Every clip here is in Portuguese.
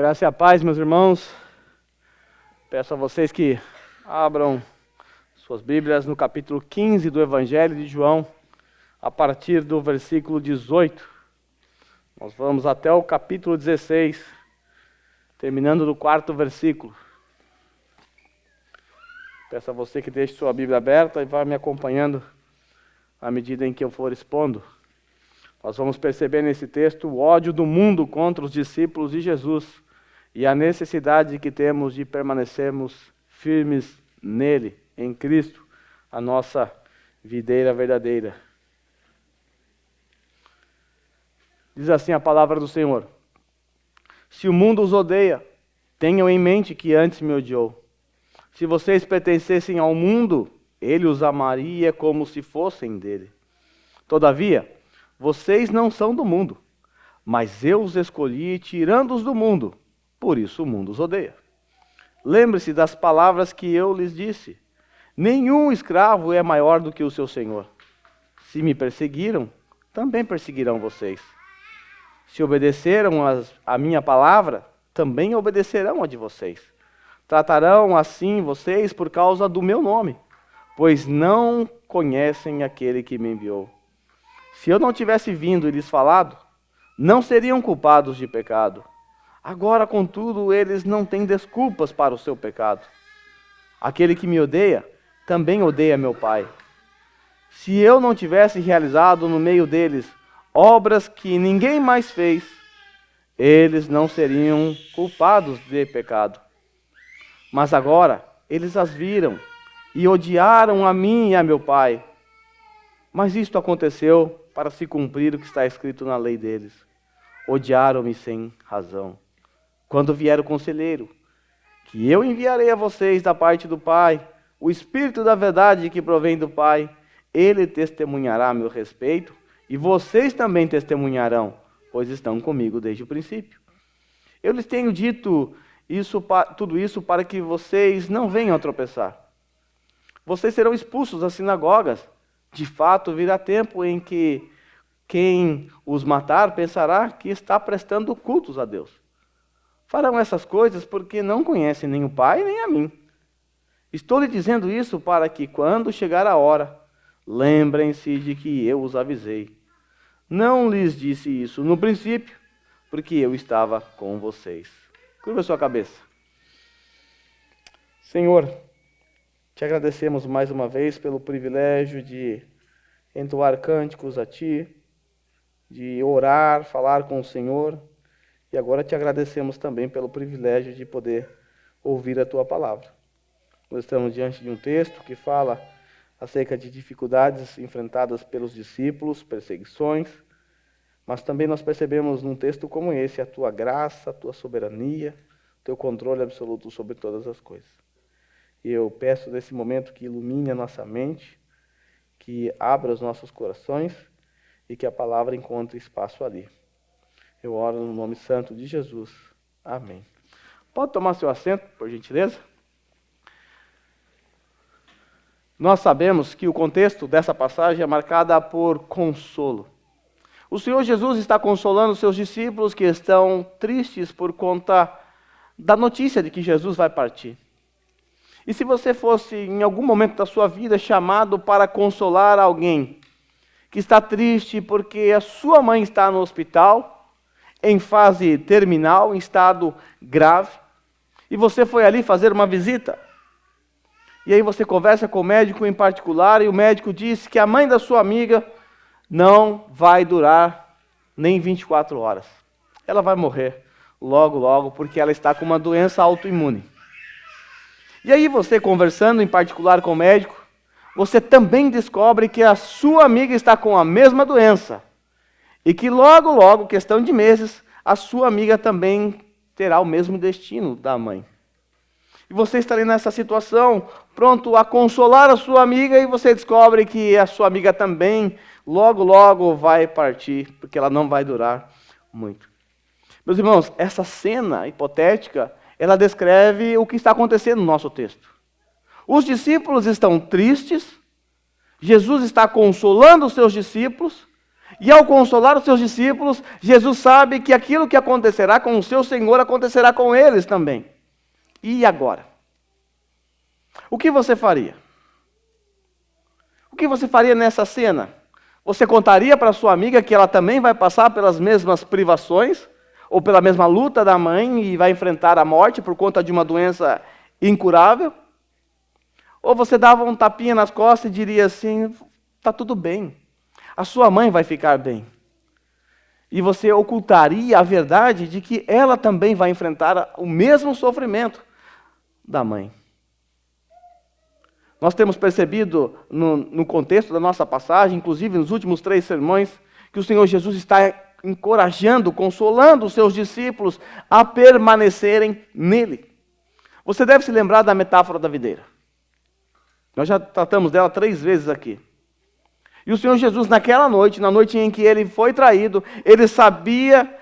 Graça e a paz, meus irmãos. Peço a vocês que abram suas Bíblias no capítulo 15 do Evangelho de João, a partir do versículo 18. Nós vamos até o capítulo 16, terminando no 4º versículo. Peço a você que deixe sua Bíblia aberta e vá me acompanhando à medida em que eu for expondo. Nós vamos perceber nesse texto o ódio do mundo contra os discípulos de Jesus e a necessidade que temos de permanecermos firmes nele, em Cristo, a nossa videira verdadeira. Diz assim a palavra do Senhor: se o mundo os odeia, tenham em mente que antes me odiou. Se vocês pertencessem ao mundo, ele os amaria como se fossem dele. Todavia, vocês não são do mundo, mas eu os escolhi tirando-os do mundo, por isso o mundo os odeia. Lembre-se das palavras que eu lhes disse: nenhum escravo é maior do que o seu senhor. Se me perseguiram, também perseguirão vocês. Se obedeceram a minha palavra, também obedecerão a de vocês. Tratarão assim vocês por causa do meu nome, pois não conhecem aquele que me enviou. Se eu não tivesse vindo e lhes falado, não seriam culpados de pecado. Agora, contudo, eles não têm desculpas para o seu pecado. Aquele que me odeia, também odeia meu Pai. Se eu não tivesse realizado no meio deles obras que ninguém mais fez, eles não seriam culpados de pecado. Mas agora, eles as viram e odiaram a mim e a meu Pai. Mas isto aconteceu para se cumprir o que está escrito na lei deles. Odiaram-me sem razão. Quando vier o conselheiro, que eu enviarei a vocês da parte do Pai, o Espírito da verdade que provém do Pai, ele testemunhará a meu respeito, e vocês também testemunharão, pois estão comigo desde o princípio. Eu lhes tenho dito tudo isso para que vocês não venham a tropeçar. Vocês serão expulsos das sinagogas. De fato, virá tempo em que quem os matar pensará que está prestando cultos a Deus. Farão essas coisas porque não conhecem nem o Pai nem a mim. Estou lhe dizendo isso para que, quando chegar a hora, lembrem-se de que eu os avisei. Não lhes disse isso no princípio, porque eu estava com vocês. Curva a sua cabeça. Senhor, te agradecemos mais uma vez pelo privilégio de entoar cânticos a Ti, de orar, falar com o Senhor. E agora te agradecemos também pelo privilégio de poder ouvir a Tua palavra. Nós estamos diante de um texto que fala acerca de dificuldades enfrentadas pelos discípulos, perseguições, mas também nós percebemos num texto como esse a Tua graça, a Tua soberania, o Teu controle absoluto sobre todas as coisas. E eu peço nesse momento que ilumine a nossa mente, que abra os nossos corações e que a palavra encontre espaço ali. Eu oro no nome santo de Jesus. Amém. Pode tomar seu assento, por gentileza? Nós sabemos que o contexto dessa passagem é marcado por consolo. O Senhor Jesus está consolando seus discípulos que estão tristes por conta da notícia de que Jesus vai partir. E se você fosse, em algum momento da sua vida, chamado para consolar alguém que está triste porque a sua mãe está no hospital, em fase terminal, em estado grave, e você foi ali fazer uma visita, e aí você conversa com o médico em particular, e o médico diz que a mãe da sua amiga não vai durar nem 24 horas. Ela vai morrer logo, logo, porque ela está com uma doença autoimune. E aí você, conversando em particular com o médico, você também descobre que a sua amiga está com a mesma doença. E que logo, logo, questão de meses, a sua amiga também terá o mesmo destino da mãe. E você está ali nessa situação, pronto a consolar a sua amiga, e você descobre que a sua amiga também, logo, logo, vai partir, porque ela não vai durar muito. Meus irmãos, essa cena hipotética, ela descreve o que está acontecendo no nosso texto. Os discípulos estão tristes, Jesus está consolando os seus discípulos, E ao consolar os seus discípulos, Jesus sabe que aquilo que acontecerá com o seu Senhor acontecerá com eles também. E agora? O que você faria? O que você faria nessa cena? Você contaria para sua amiga que ela também vai passar pelas mesmas privações? Ou pela mesma luta da mãe e vai enfrentar a morte por conta de uma doença incurável? Ou você dava um tapinha nas costas e diria assim, está tudo bem, a sua mãe vai ficar bem. E você ocultaria a verdade de que ela também vai enfrentar o mesmo sofrimento da mãe. Nós temos percebido no contexto da nossa passagem, inclusive nos últimos 3 sermões, que o Senhor Jesus está encorajando, consolando os seus discípulos a permanecerem nele. Você deve se lembrar da metáfora da videira. Nós já tratamos dela 3 vezes aqui. E o Senhor Jesus, naquela noite, na noite em que ele foi traído, ele sabia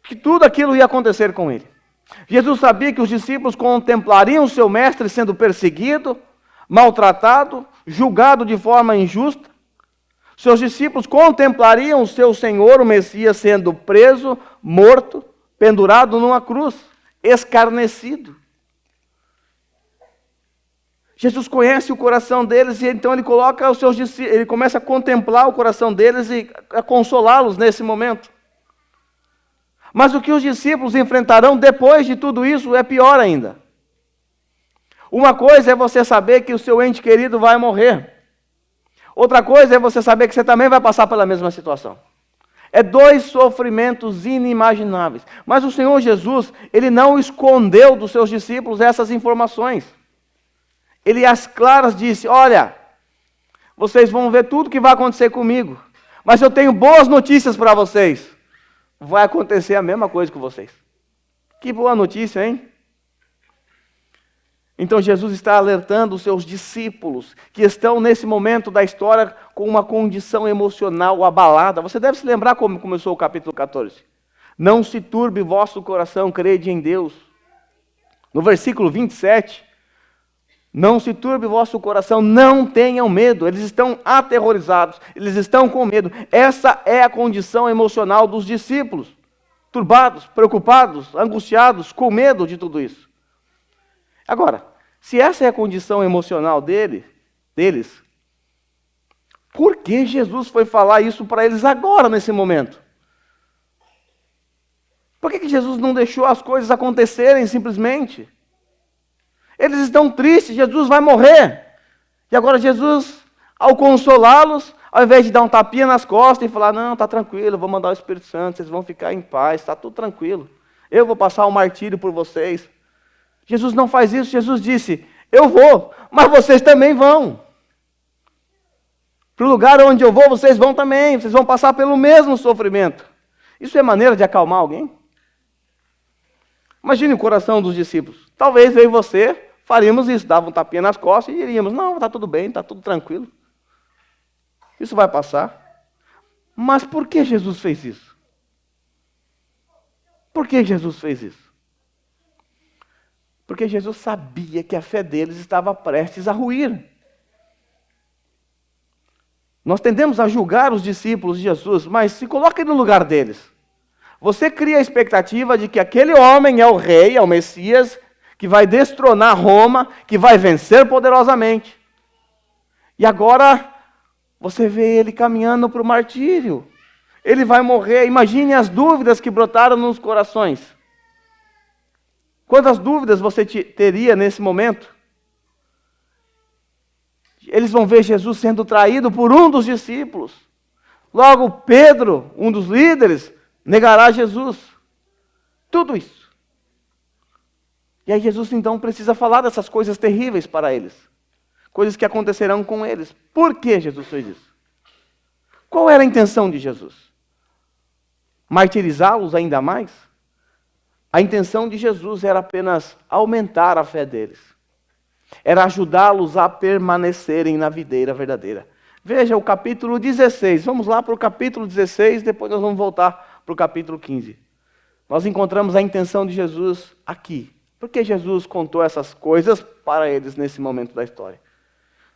que tudo aquilo ia acontecer com ele. Jesus sabia que os discípulos contemplariam o seu mestre sendo perseguido, maltratado, julgado de forma injusta. Seus discípulos contemplariam o seu Senhor, o Messias, sendo preso, morto, pendurado numa cruz, escarnecido. Jesus conhece o coração deles e então ele coloca os seus discípulos, ele começa a contemplar o coração deles e a consolá-los nesse momento. Mas o que os discípulos enfrentarão depois de tudo isso é pior ainda. Uma coisa é você saber que o seu ente querido vai morrer. Outra coisa é você saber que você também vai passar pela mesma situação. É 2 sofrimentos inimagináveis. Mas o Senhor Jesus, ele não escondeu dos seus discípulos essas informações. Ele às claras disse, olha, vocês vão ver tudo que vai acontecer comigo, mas eu tenho boas notícias para vocês. Vai acontecer a mesma coisa com vocês. Que boa notícia, hein? Então Jesus está alertando os seus discípulos, que estão nesse momento da história com uma condição emocional abalada. Você deve se lembrar como começou o capítulo 14. Não se turbe vosso coração, crede em Deus. No versículo 27, não se turbe vosso coração, não tenham medo. Eles estão aterrorizados, eles estão com medo. Essa é a condição emocional dos discípulos. Turbados, preocupados, angustiados, com medo de tudo isso. Agora, se essa é a condição emocional deles, por que Jesus foi falar isso para eles agora, nesse momento? Por que Jesus não deixou as coisas acontecerem simplesmente? Eles estão tristes, Jesus vai morrer. E agora Jesus, ao consolá-los, ao invés de dar um tapinha nas costas e falar, não, está tranquilo, eu vou mandar o Espírito Santo, vocês vão ficar em paz, está tudo tranquilo. Eu vou passar o martírio por vocês. Jesus não faz isso, Jesus disse, eu vou, mas vocês também vão. Para o lugar onde eu vou, vocês vão também, vocês vão passar pelo mesmo sofrimento. Isso é maneira de acalmar alguém? Imagine o coração dos discípulos. Talvez eu e você faríamos isso, dava um tapinha nas costas e diríamos, não, está tudo bem, está tudo tranquilo. Isso vai passar. Mas por que Jesus fez isso? Por que Jesus fez isso? Porque Jesus sabia que a fé deles estava prestes a ruir. Nós tendemos a julgar os discípulos de Jesus, mas se coloque no lugar deles. Você cria a expectativa de que aquele homem é o rei, é o Messias, que vai destronar Roma, que vai vencer poderosamente. E agora você vê ele caminhando para o martírio. Ele vai morrer. Imagine as dúvidas que brotaram nos corações. Quantas dúvidas você teria nesse momento? Eles vão ver Jesus sendo traído por um dos discípulos. Logo, Pedro, um dos líderes, negará Jesus. Tudo isso. E aí Jesus então precisa falar dessas coisas terríveis para eles. Coisas que acontecerão com eles. Por que Jesus fez isso? Qual era a intenção de Jesus? Martirizá-los ainda mais? A intenção de Jesus era apenas aumentar a fé deles. Era ajudá-los a permanecerem na videira verdadeira. Veja o capítulo 16. Vamos lá para o capítulo 16, depois nós vamos voltar para o capítulo 15. Nós encontramos a intenção de Jesus aqui. Por que Jesus contou essas coisas para eles nesse momento da história?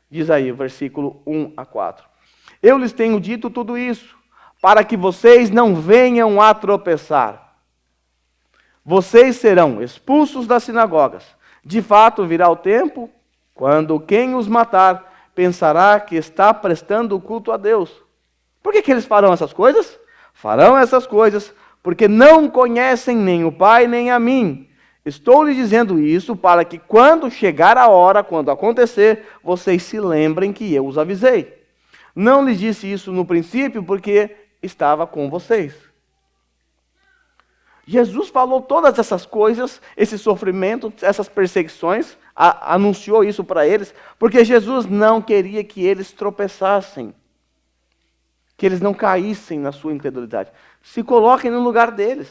Diz aí, versículo 1 a 4. Eu lhes tenho dito tudo isso, para que vocês não venham a tropeçar. Vocês serão expulsos das sinagogas. De fato, virá o tempo quando quem os matar pensará que está prestando culto a Deus. Por que eles farão essas coisas? Farão essas coisas porque não conhecem nem o Pai nem a mim. Estou lhes dizendo isso para que quando chegar a hora, quando acontecer, vocês se lembrem que eu os avisei. Não lhes disse isso no princípio porque estava com vocês. Jesus falou todas essas coisas, esse sofrimento, essas perseguições, anunciou isso para eles, porque Jesus não queria que eles tropeçassem, que eles não caíssem na sua incredulidade. Se coloquem no lugar deles.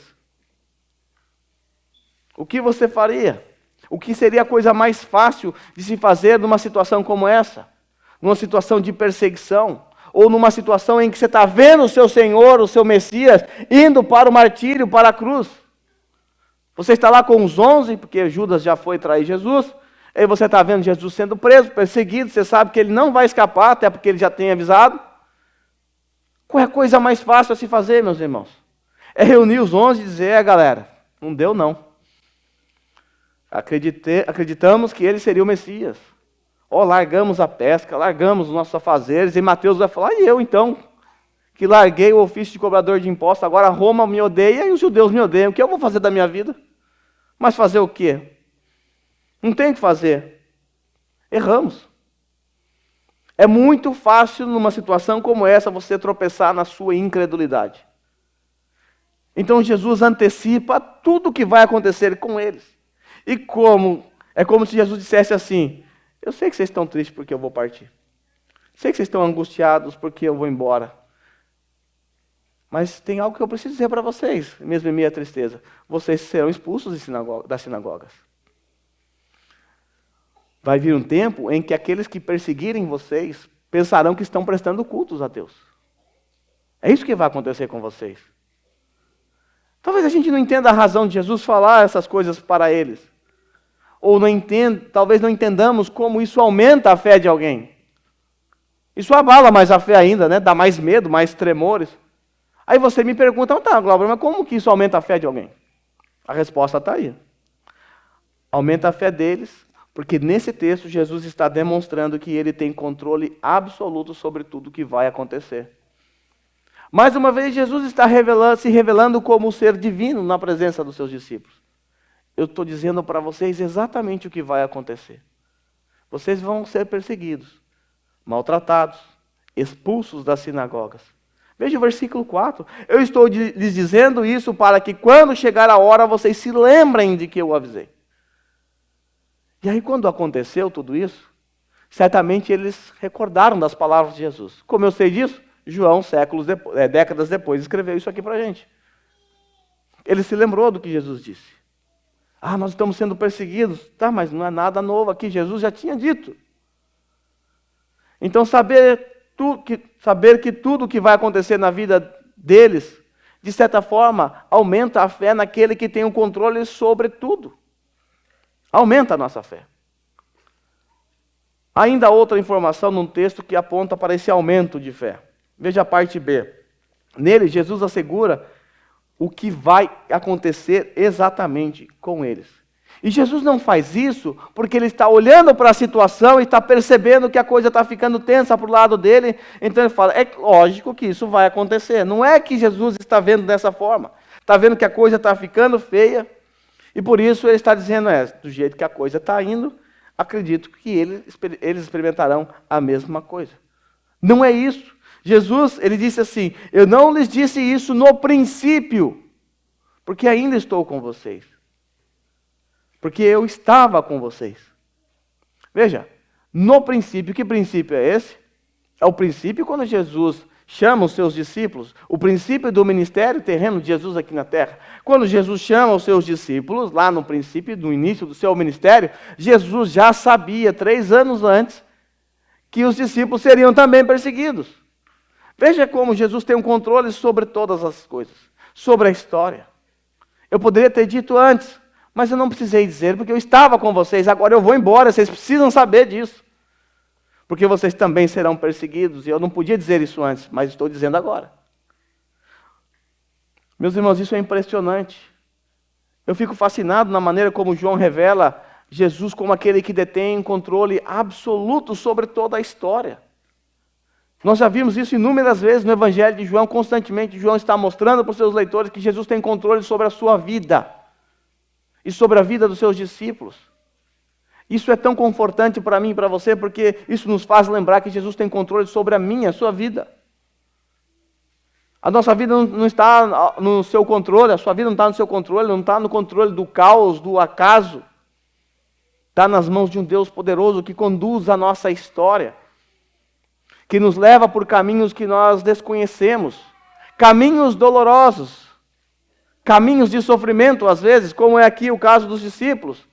O que você faria? O que seria a coisa mais fácil de se fazer numa situação como essa? Numa situação de perseguição? Ou numa situação em que você está vendo o seu Senhor, o seu Messias, indo para o martírio, para a cruz? Você está lá com os 11, porque Judas já foi trair Jesus, aí você está vendo Jesus sendo preso, perseguido, você sabe que ele não vai escapar, até porque ele já tem avisado. Qual é a coisa mais fácil a se fazer, meus irmãos? É reunir os 11 e dizer, galera, não deu não. Acreditamos que ele seria o Messias. Largamos a pesca, largamos os nossos afazeres, e Mateus vai falar, e eu então, que larguei o ofício de cobrador de impostos, agora Roma me odeia e os judeus me odeiam, o que eu vou fazer da minha vida? Mas fazer o quê? Não tem o que fazer. Erramos. É muito fácil, numa situação como essa, você tropeçar na sua incredulidade. Então Jesus antecipa tudo o que vai acontecer com eles. E é como se Jesus dissesse assim, eu sei que vocês estão tristes porque eu vou partir. Sei que vocês estão angustiados porque eu vou embora. Mas tem algo que eu preciso dizer para vocês, mesmo em minha tristeza. Vocês serão expulsos das sinagogas. Vai vir um tempo em que aqueles que perseguirem vocês pensarão que estão prestando cultos a Deus. É isso que vai acontecer com vocês. Talvez a gente não entenda a razão de Jesus falar essas coisas para eles. Ou talvez não entendamos como isso aumenta a fé de alguém. Isso abala mais a fé ainda, né? Dá mais medo, mais tremores. Aí você me pergunta, tá, Glauber, mas como que isso aumenta a fé de alguém? A resposta está aí. Aumenta a fé deles, porque nesse texto Jesus está demonstrando que ele tem controle absoluto sobre tudo que vai acontecer. Mais uma vez, Jesus está se revelando como o ser divino na presença dos seus discípulos. Eu estou dizendo para vocês exatamente o que vai acontecer. Vocês vão ser perseguidos, maltratados, expulsos das sinagogas. Veja o versículo 4. Eu estou lhes dizendo isso para que quando chegar a hora vocês se lembrem de que eu avisei. E aí quando aconteceu tudo isso, certamente eles recordaram das palavras de Jesus. Como eu sei disso? João, décadas depois, escreveu isso aqui para a gente. Ele se lembrou do que Jesus disse. Nós estamos sendo perseguidos. Tá, mas não é nada novo aqui, Jesus já tinha dito. Então saber que tudo que vai acontecer na vida deles, de certa forma, aumenta a fé naquele que tem o controle sobre tudo. Aumenta a nossa fé. Ainda há outra informação num texto que aponta para esse aumento de fé. Veja a parte B. Nele, Jesus assegura o que vai acontecer exatamente com eles. E Jesus não faz isso porque ele está olhando para a situação e está percebendo que a coisa está ficando tensa para o lado dele. Então ele fala, é lógico que isso vai acontecer. Não é que Jesus está vendo dessa forma. Está vendo que a coisa está ficando feia. E por isso ele está dizendo, do jeito que a coisa está indo, acredito que eles experimentarão a mesma coisa. Não é isso. Jesus, ele disse assim, eu não lhes disse isso no princípio, porque ainda estou com vocês. Porque eu estava com vocês. Veja, no princípio, que princípio é esse? É o princípio quando Jesus chama os seus discípulos, o princípio do ministério terreno de Jesus aqui na terra. Quando Jesus chama os seus discípulos, lá no princípio, no início do seu ministério, Jesus já sabia, 3 anos antes, que os discípulos seriam também perseguidos. Veja como Jesus tem um controle sobre todas as coisas, sobre a história. Eu poderia ter dito antes, mas eu não precisei dizer, porque eu estava com vocês, agora eu vou embora, vocês precisam saber disso. Porque vocês também serão perseguidos, e eu não podia dizer isso antes, mas estou dizendo agora. Meus irmãos, isso é impressionante. Eu fico fascinado na maneira como João revela Jesus como aquele que detém um controle absoluto sobre toda a história. Nós já vimos isso inúmeras vezes no Evangelho de João. Constantemente João está mostrando para os seus leitores que Jesus tem controle sobre a sua vida e sobre a vida dos seus discípulos. Isso é tão confortante para mim e para você, porque isso nos faz lembrar que Jesus tem controle sobre a minha, a sua vida. A nossa vida não está no seu controle, a sua vida não está no seu controle, não está no controle do caos, do acaso. Está nas mãos de um Deus poderoso que conduz a nossa história, que nos leva por caminhos que nós desconhecemos, caminhos dolorosos, caminhos de sofrimento às vezes, como é aqui o caso dos discípulos.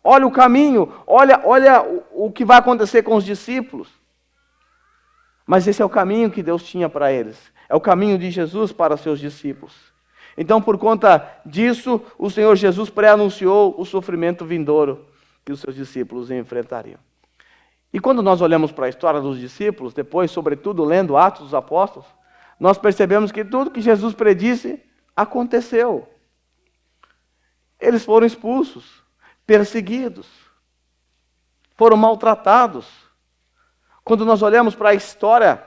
Olha o caminho, olha o que vai acontecer com os discípulos. Mas esse é o caminho que Deus tinha para eles. É o caminho de Jesus para seus discípulos. Então, por conta disso, o Senhor Jesus pré-anunciou o sofrimento vindouro que os seus discípulos enfrentariam. E quando nós olhamos para a história dos discípulos, depois, sobretudo, lendo Atos dos Apóstolos, nós percebemos que tudo que Jesus predisse aconteceu. Eles foram expulsos, perseguidos, foram maltratados. Quando nós olhamos para a história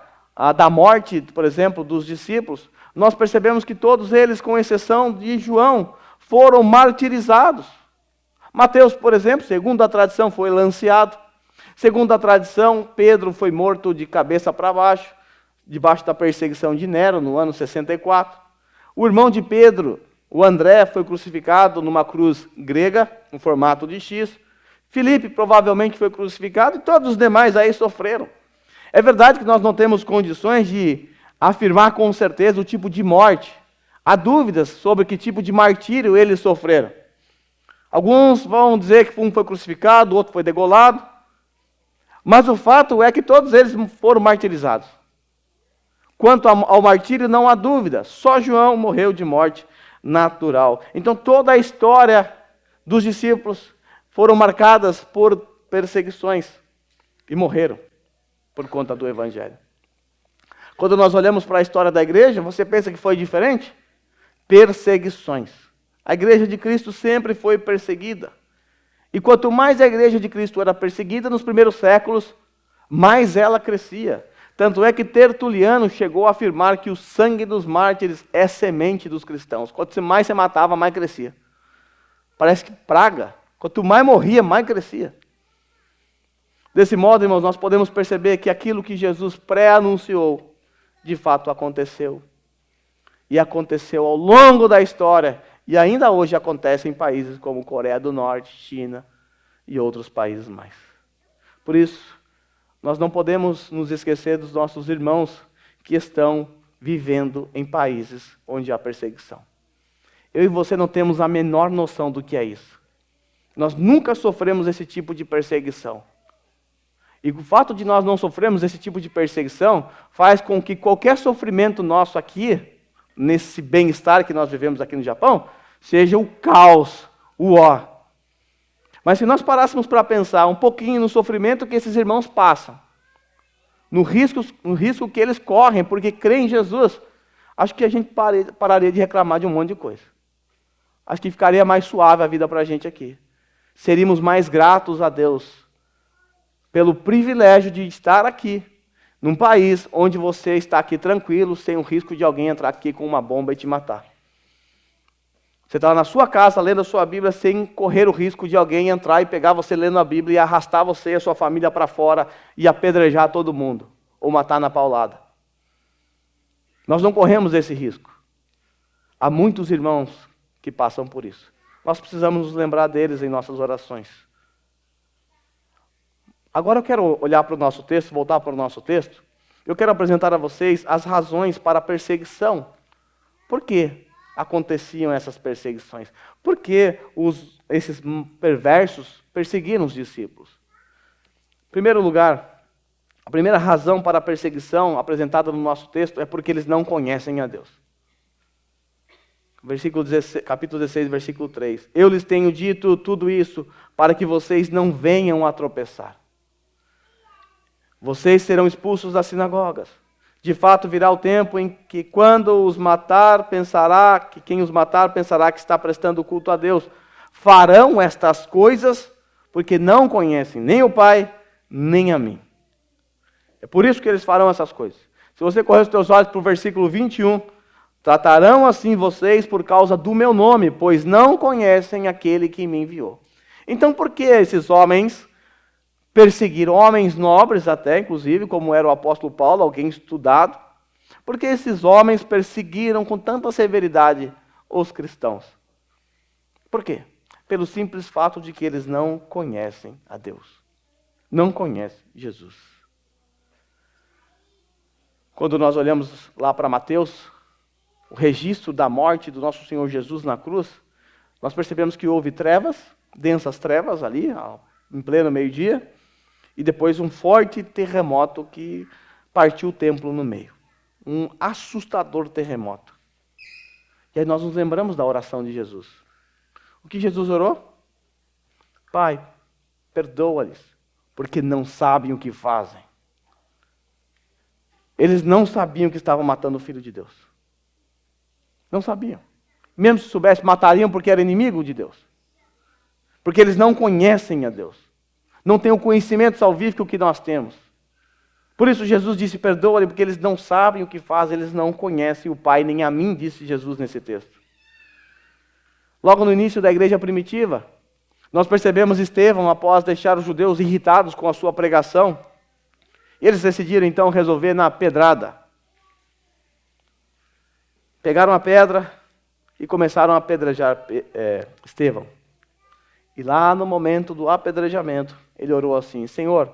da morte, por exemplo, dos discípulos, nós percebemos que todos eles, com exceção de João, foram martirizados. Mateus, por exemplo, segundo a tradição, foi lanceado. Segundo a tradição, Pedro foi morto de cabeça para baixo, debaixo da perseguição de Nero, no ano 64. O irmão de Pedro, o André, foi crucificado numa cruz grega, em formato de X. Filipe provavelmente foi crucificado e todos os demais aí sofreram. É verdade que nós não temos condições de afirmar com certeza o tipo de morte. Há dúvidas sobre que tipo de martírio eles sofreram. Alguns vão dizer que um foi crucificado, o outro foi degolado. Mas o fato é que todos eles foram martirizados. Quanto ao martírio, não há dúvida. Só João morreu de morte natural. Então toda a história dos discípulos foram marcadas por perseguições e morreram por conta do Evangelho. Quando nós olhamos para a história da igreja, você pensa que foi diferente? Perseguições. A igreja de Cristo sempre foi perseguida. E quanto mais a igreja de Cristo era perseguida nos primeiros séculos, mais ela crescia. Tanto é que Tertuliano chegou a afirmar que o sangue dos mártires é semente dos cristãos. Quanto mais você matava, mais crescia. Parece que praga. Quanto mais morria, mais crescia. Desse modo, irmãos, nós podemos perceber que aquilo que Jesus pré-anunciou, de fato aconteceu. E aconteceu ao longo da história. E ainda hoje acontece em países como Coreia do Norte, China e outros países mais. Por isso, nós não podemos nos esquecer dos nossos irmãos que estão vivendo em países onde há perseguição. Eu e você não temos a menor noção do que é isso. Nós nunca sofremos esse tipo de perseguição. E o fato de nós não sofrermos esse tipo de perseguição faz com que qualquer sofrimento nosso aqui, nesse bem-estar que nós vivemos aqui no Japão, seja o caos, o ó. Mas se nós parássemos para pensar um pouquinho no sofrimento que esses irmãos passam, no risco que eles correm porque creem em Jesus, acho que a gente pararia de reclamar de um monte de coisa. Acho que ficaria mais suave a vida para a gente aqui. Seríamos mais gratos a Deus pelo privilégio de estar aqui, num país onde você está aqui tranquilo, sem o risco de alguém entrar aqui com uma bomba e te matar. Você está na sua casa lendo a sua Bíblia sem correr o risco de alguém entrar e pegar você lendo a Bíblia e arrastar você e a sua família para fora e apedrejar todo mundo, ou matar na paulada. Nós não corremos esse risco. Há muitos irmãos que passam por isso. Nós precisamos nos lembrar deles em nossas orações. Agora eu quero olhar para o nosso texto, voltar para o nosso texto. Eu quero apresentar a vocês as razões para a perseguição. Por que aconteciam essas perseguições? Por que esses perversos perseguiram os discípulos? Em primeiro lugar, a primeira razão para a perseguição apresentada no nosso texto é porque eles não conhecem a Deus. Capítulo 16, versículo 3. Eu lhes tenho dito tudo isso para que vocês não venham a tropeçar. Vocês serão expulsos das sinagogas. De fato, virá o tempo em que, quando os matar, pensará que quem os matar pensará que está prestando culto a Deus. Farão estas coisas porque não conhecem nem o Pai, nem a mim. É por isso que eles farão essas coisas. Se você correr os teus olhos para o versículo 21, tratarão assim vocês por causa do meu nome, pois não conhecem aquele que me enviou. Então, por que esses homens perseguiram homens nobres até, inclusive, como era o apóstolo Paulo, alguém estudado? Porque esses homens perseguiram com tanta severidade os cristãos. Por quê? Pelo simples fato de que eles não conhecem a Deus. Não conhecem Jesus. Quando nós olhamos lá para Mateus, o registro da morte do nosso Senhor Jesus na cruz, nós percebemos que houve trevas, densas trevas ali, em pleno meio-dia, e depois um forte terremoto que partiu o templo no meio. Um assustador terremoto. E aí nós nos lembramos da oração de Jesus. O que Jesus orou? Pai, perdoa-lhes, porque não sabem o que fazem. Eles não sabiam que estavam matando o Filho de Deus. Não sabiam. Mesmo se soubessem, matariam porque era inimigo de Deus. Porque eles não conhecem a Deus. Não têm o conhecimento salvífico que nós temos. Por isso Jesus disse, perdoa-lhe, porque eles não sabem o que fazem, eles não conhecem o Pai, nem a mim, disse Jesus nesse texto. Logo no início da igreja primitiva, nós percebemos Estevão, após deixar os judeus irritados com a sua pregação, eles decidiram então resolver na pedrada. Pegaram a pedra e começaram a apedrejar Estevão. E lá no momento do apedrejamento, ele orou assim, Senhor,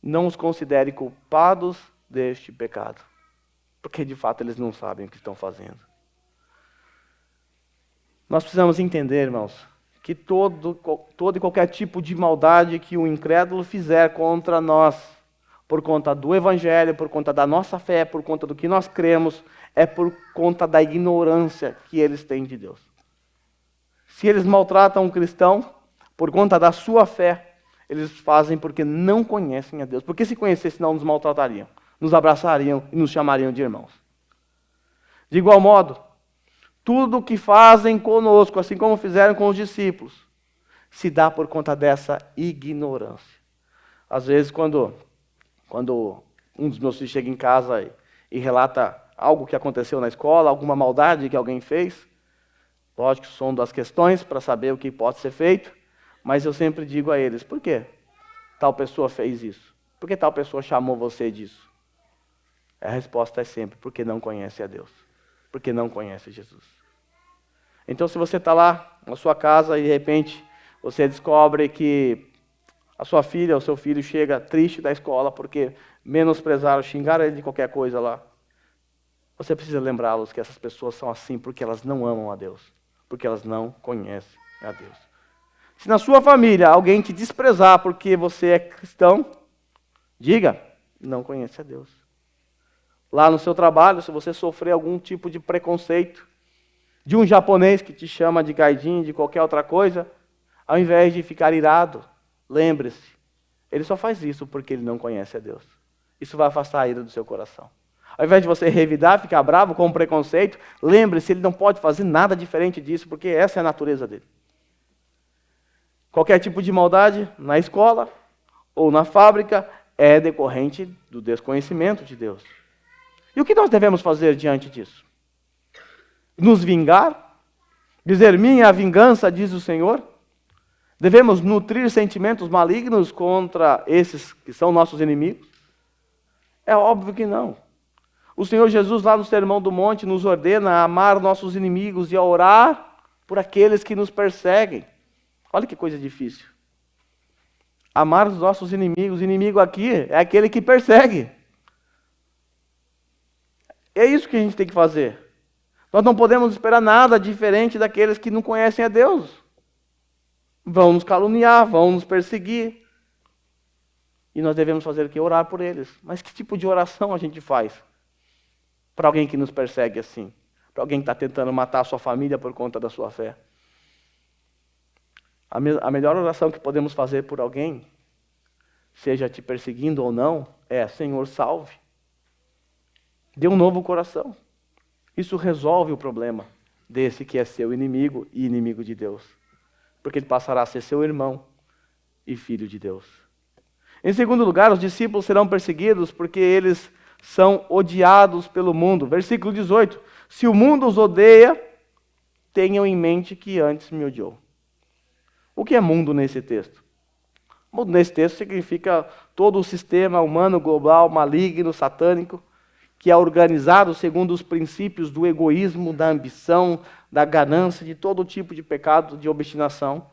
não os considere culpados deste pecado. Porque de fato eles não sabem o que estão fazendo. Nós precisamos entender, irmãos, que todo e qualquer tipo de maldade que o incrédulo fizer contra nós, por conta do Evangelho, por conta da nossa fé, por conta do que nós cremos, é por conta da ignorância que eles têm de Deus. Se eles maltratam um cristão, por conta da sua fé, eles fazem porque não conhecem a Deus. Porque se conhecessem, não nos maltratariam, nos abraçariam e nos chamariam de irmãos. De igual modo, tudo o que fazem conosco, assim como fizeram com os discípulos, se dá por conta dessa ignorância. Às vezes, quando um dos meus filhos chega em casa e relata algo que aconteceu na escola, alguma maldade que alguém fez, lógico que são das questões para saber o que pode ser feito, mas eu sempre digo a eles, por que tal pessoa fez isso? Por que tal pessoa chamou você disso? A resposta é sempre, porque não conhece a Deus. Porque não conhece Jesus. Então, se você está lá na sua casa e de repente você descobre que a sua filha ou seu filho chega triste da escola porque menosprezaram, xingaram ele de qualquer coisa lá, você precisa lembrá-los que essas pessoas são assim porque elas não amam a Deus, porque elas não conhecem a Deus. Se na sua família alguém te desprezar porque você é cristão, diga, não conhece a Deus. Lá no seu trabalho, se você sofrer algum tipo de preconceito, de um japonês que te chama de gaidin, de qualquer outra coisa, ao invés de ficar irado, lembre-se, ele só faz isso porque ele não conhece a Deus. Isso vai afastar a ira do seu coração. Ao invés de você revidar, ficar bravo com o preconceito, lembre-se, ele não pode fazer nada diferente disso, porque essa é a natureza dele. Qualquer tipo de maldade na escola ou na fábrica é decorrente do desconhecimento de Deus. E o que nós devemos fazer diante disso? Nos vingar? Dizer, minha é a vingança, diz o Senhor? Devemos nutrir sentimentos malignos contra esses que são nossos inimigos? É óbvio que não. O Senhor Jesus, lá no Sermão do Monte, nos ordena a amar nossos inimigos e a orar por aqueles que nos perseguem. Olha que coisa difícil. Amar os nossos inimigos. Inimigo aqui é aquele que persegue. É isso que a gente tem que fazer. Nós não podemos esperar nada diferente daqueles que não conhecem a Deus. Vão nos caluniar, vão nos perseguir. E nós devemos fazer o quê? Orar por eles. Mas que tipo de oração a gente faz para alguém que nos persegue assim? Para alguém que está tentando matar a sua família por conta da sua fé? A melhor oração que podemos fazer por alguém, seja te perseguindo ou não, é Senhor, salve. Dê um novo coração. Isso resolve o problema desse que é seu inimigo e inimigo de Deus. Porque ele passará a ser seu irmão e filho de Deus. Em segundo lugar, os discípulos serão perseguidos porque eles são odiados pelo mundo. Versículo 18. Se o mundo os odeia, tenham em mente que antes me odiou. O que é mundo nesse texto? Mundo nesse texto significa todo o sistema humano, global, maligno, satânico, que é organizado segundo os princípios do egoísmo, da ambição, da ganância, de todo tipo de pecado, de obstinação,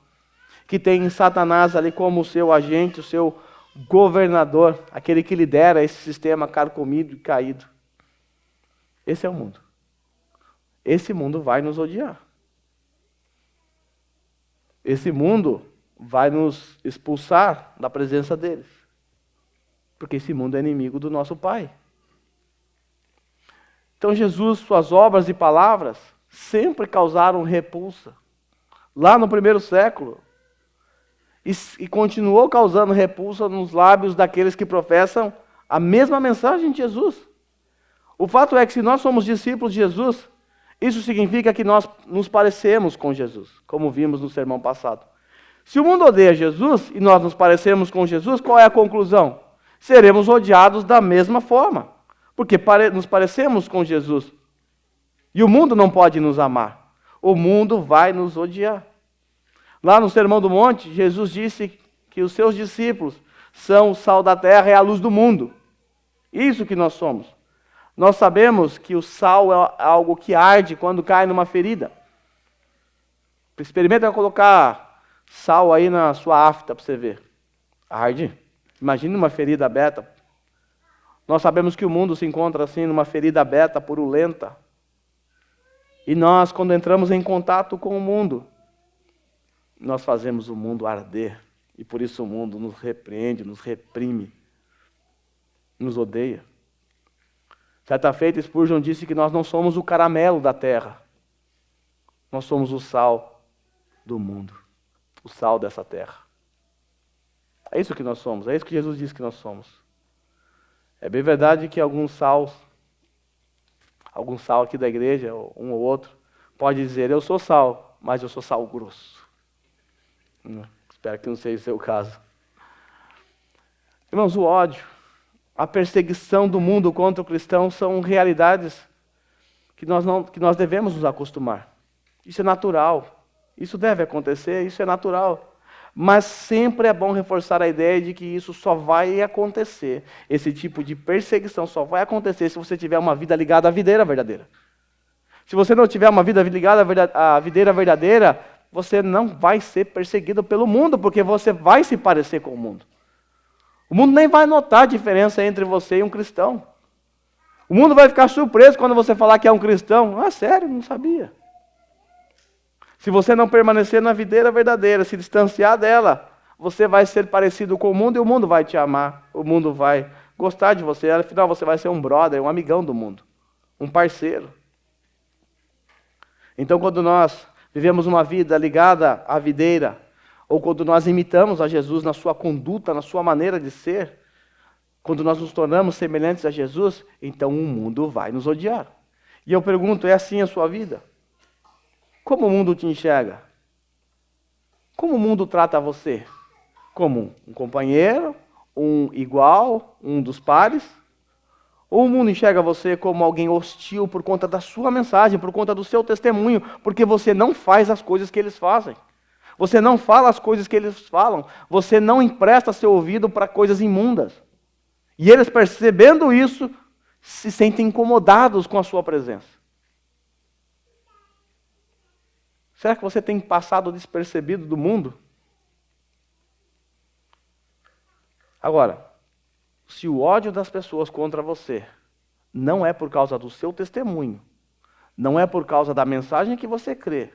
que tem Satanás ali como o seu agente, o seu governador, aquele que lidera esse sistema carcomido e caído. Esse é o mundo. Esse mundo vai nos odiar. Esse mundo vai nos expulsar da presença deles. Porque esse mundo é inimigo do nosso Pai. Então Jesus, suas obras e palavras sempre causaram repulsa. Lá no primeiro século. E continuou causando repulsa nos lábios daqueles que professam a mesma mensagem de Jesus. O fato é que se nós somos discípulos de Jesus, isso significa que nós nos parecemos com Jesus, como vimos no sermão passado. Se o mundo odeia Jesus e nós nos parecemos com Jesus, qual é a conclusão? Seremos odiados da mesma forma, porque nos parecemos com Jesus. E o mundo não pode nos amar. O mundo vai nos odiar. Lá no Sermão do Monte, Jesus disse que os seus discípulos são o sal da terra e a luz do mundo. Isso que nós somos. Nós sabemos que o sal é algo que arde quando cai numa ferida. Experimenta colocar sal aí na sua afta para você ver. Arde. Imagine uma ferida aberta. Nós sabemos que o mundo se encontra assim numa ferida aberta, purulenta. E nós, quando entramos em contato com o mundo, nós fazemos o mundo arder. E por isso o mundo nos repreende, nos reprime, nos odeia. Certa feita, Spurgeon disse que nós não somos o caramelo da terra. Nós somos o sal do mundo. O sal dessa terra. É isso que nós somos. É isso que Jesus disse que nós somos. É bem verdade que algum sal aqui da igreja, um ou outro, pode dizer, eu sou sal, mas eu sou sal grosso. Espero que não seja o seu caso. Irmãos, o ódio, a perseguição do mundo contra o cristão são realidades que nós devemos nos acostumar. Isso é natural. Isso deve acontecer, isso é natural. Mas sempre é bom reforçar a ideia de que isso só vai acontecer. Esse tipo de perseguição só vai acontecer se você tiver uma vida ligada à videira verdadeira. Se você não tiver uma vida ligada à videira verdadeira, você não vai ser perseguido pelo mundo, porque você vai se parecer com o mundo. O mundo nem vai notar a diferença entre você e um cristão. O mundo vai ficar surpreso quando você falar que é um cristão. Ah, sério? Não sabia. Se você não permanecer na videira verdadeira, se distanciar dela, você vai ser parecido com o mundo e o mundo vai te amar. O mundo vai gostar de você. Afinal, você vai ser um brother, um amigão do mundo. Um parceiro. Então, quando nós vivemos uma vida ligada à videira, ou quando nós imitamos a Jesus na sua conduta, na sua maneira de ser, quando nós nos tornamos semelhantes a Jesus, então o mundo vai nos odiar. E eu pergunto, é assim a sua vida? Como o mundo te enxerga? Como o mundo trata você? Como um companheiro, um igual, um dos pares? Ou o mundo enxerga você como alguém hostil por conta da sua mensagem, por conta do seu testemunho, porque você não faz as coisas que eles fazem? Você não fala as coisas que eles falam. Você não empresta seu ouvido para coisas imundas. E eles, percebendo isso, se sentem incomodados com a sua presença. Será que você tem passado despercebido do mundo? Agora, se o ódio das pessoas contra você não é por causa do seu testemunho, não é por causa da mensagem que você crê,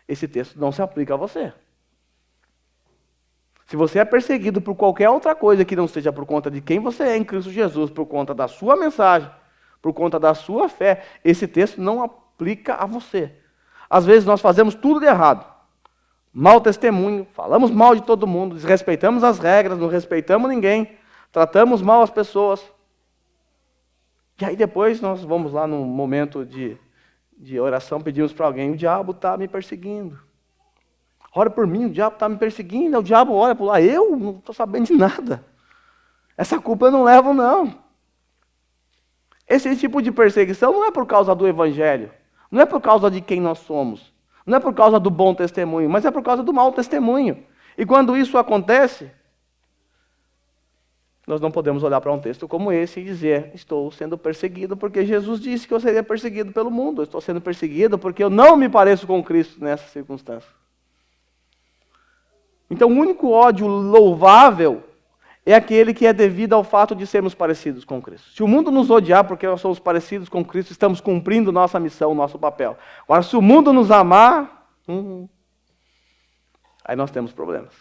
esse texto não se aplica a você. Se você é perseguido por qualquer outra coisa que não seja por conta de quem você é em Cristo Jesus, por conta da sua mensagem, por conta da sua fé, esse texto não aplica a você. Às vezes nós fazemos tudo de errado. Mau testemunho, falamos mal de todo mundo, desrespeitamos as regras, não respeitamos ninguém, tratamos mal as pessoas. E aí depois nós vamos lá num momento de oração, pedimos para alguém, o diabo está me perseguindo. Ora por mim, o diabo está me perseguindo, o diabo olha para lá, eu não estou sabendo de nada. Essa culpa eu não levo, não. Esse tipo de perseguição não é por causa do evangelho, não é por causa de quem nós somos, não é por causa do bom testemunho, mas é por causa do mau testemunho. E quando isso acontece, nós não podemos olhar para um texto como esse e dizer, estou sendo perseguido porque Jesus disse que eu seria perseguido pelo mundo. Eu estou sendo perseguido porque eu não me pareço com Cristo nessa circunstância. Então, o único ódio louvável é aquele que é devido ao fato de sermos parecidos com Cristo. Se o mundo nos odiar porque nós somos parecidos com Cristo, estamos cumprindo nossa missão, nosso papel. Agora, se o mundo nos amar, aí nós temos problemas.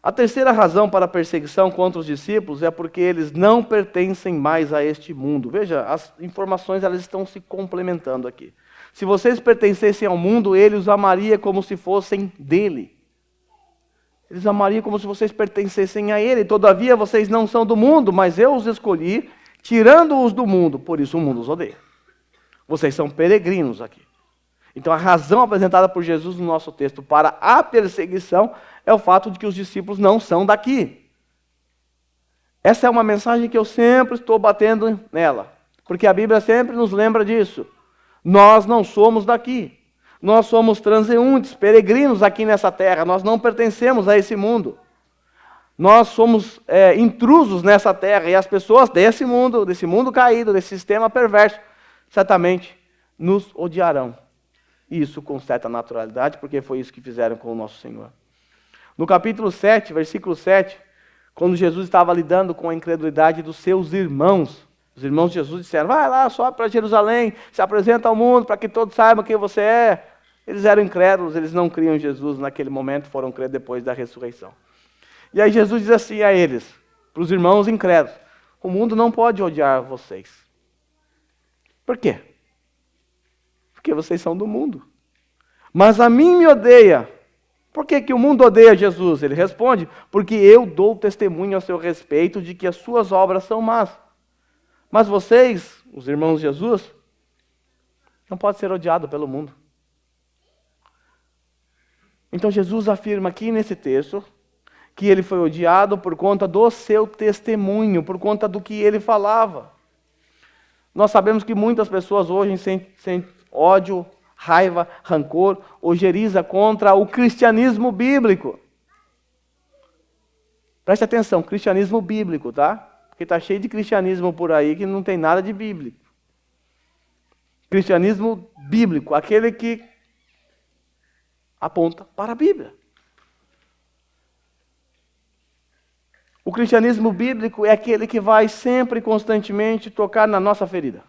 A terceira razão para a perseguição contra os discípulos é porque eles não pertencem mais a este mundo. Veja, as informações elas estão se complementando aqui. Se vocês pertencessem ao mundo, ele os amaria como se fossem dele. Eles amariam como se vocês pertencessem a ele. Todavia, vocês não são do mundo, mas eu os escolhi, tirando-os do mundo. Por isso o mundo os odeia. Vocês são peregrinos aqui. Então, a razão apresentada por Jesus no nosso texto para a perseguição é o fato de que os discípulos não são daqui. Essa é uma mensagem que eu sempre estou batendo nela, porque a Bíblia sempre nos lembra disso. Nós não somos daqui. Nós somos transeuntes, peregrinos aqui nessa terra. Nós não pertencemos a esse mundo. Nós somos intrusos nessa terra. E as pessoas desse mundo caído, desse sistema perverso, certamente nos odiarão. Isso com certa naturalidade, porque foi isso que fizeram com o nosso Senhor. No capítulo 7, versículo 7, quando Jesus estava lidando com a incredulidade dos seus irmãos, os irmãos de Jesus disseram, vai lá, sobe para Jerusalém, se apresenta ao mundo, para que todos saibam quem você é. Eles eram incrédulos, eles não criam em Jesus naquele momento, foram crer depois da ressurreição. E aí Jesus diz assim a eles, para os irmãos incrédulos, o mundo não pode odiar vocês. Por quê? Porque vocês são do mundo. Mas a mim me odeia. Por que que o mundo odeia Jesus? Ele responde, porque eu dou testemunho a seu respeito de que as suas obras são más. Mas vocês, os irmãos de Jesus, não podem ser odiados pelo mundo. Então Jesus afirma aqui nesse texto que ele foi odiado por conta do seu testemunho, por conta do que ele falava. Nós sabemos que muitas pessoas hoje sentem ódio, raiva, rancor, ojeriza contra o cristianismo bíblico. Preste atenção, cristianismo bíblico, tá? Porque está cheio de cristianismo por aí que não tem nada de bíblico. Cristianismo bíblico, aquele que aponta para a Bíblia. O cristianismo bíblico é aquele que vai sempre, constantemente, tocar na nossa ferida.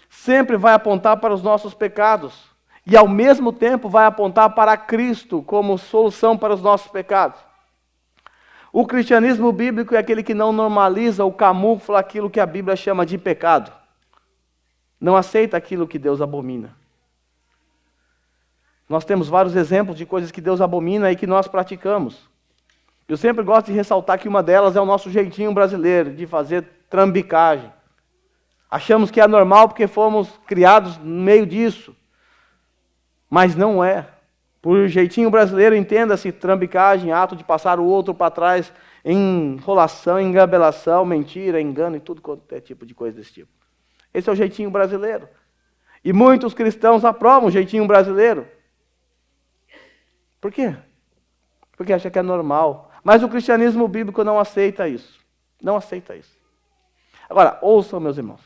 Sempre vai apontar para os nossos pecados. E, ao mesmo tempo, vai apontar para Cristo como solução para os nossos pecados. O cristianismo bíblico é aquele que não normaliza ou camufla aquilo que a Bíblia chama de pecado. Não aceita aquilo que Deus abomina. Nós temos vários exemplos de coisas que Deus abomina e que nós praticamos. Eu sempre gosto de ressaltar que uma delas é o nosso jeitinho brasileiro de fazer trambicagem. Achamos que é normal porque fomos criados no meio disso. Mas não é. Por jeitinho brasileiro, entenda-se trambicagem, ato de passar o outro para trás, enrolação, engabelação, mentira, engano e tudo quanto é tipo de coisa desse tipo. Esse é o jeitinho brasileiro. E muitos cristãos aprovam o jeitinho brasileiro. Por quê? Porque acha que é normal. Mas o cristianismo bíblico não aceita isso. Não aceita isso. Agora, ouçam, meus irmãos.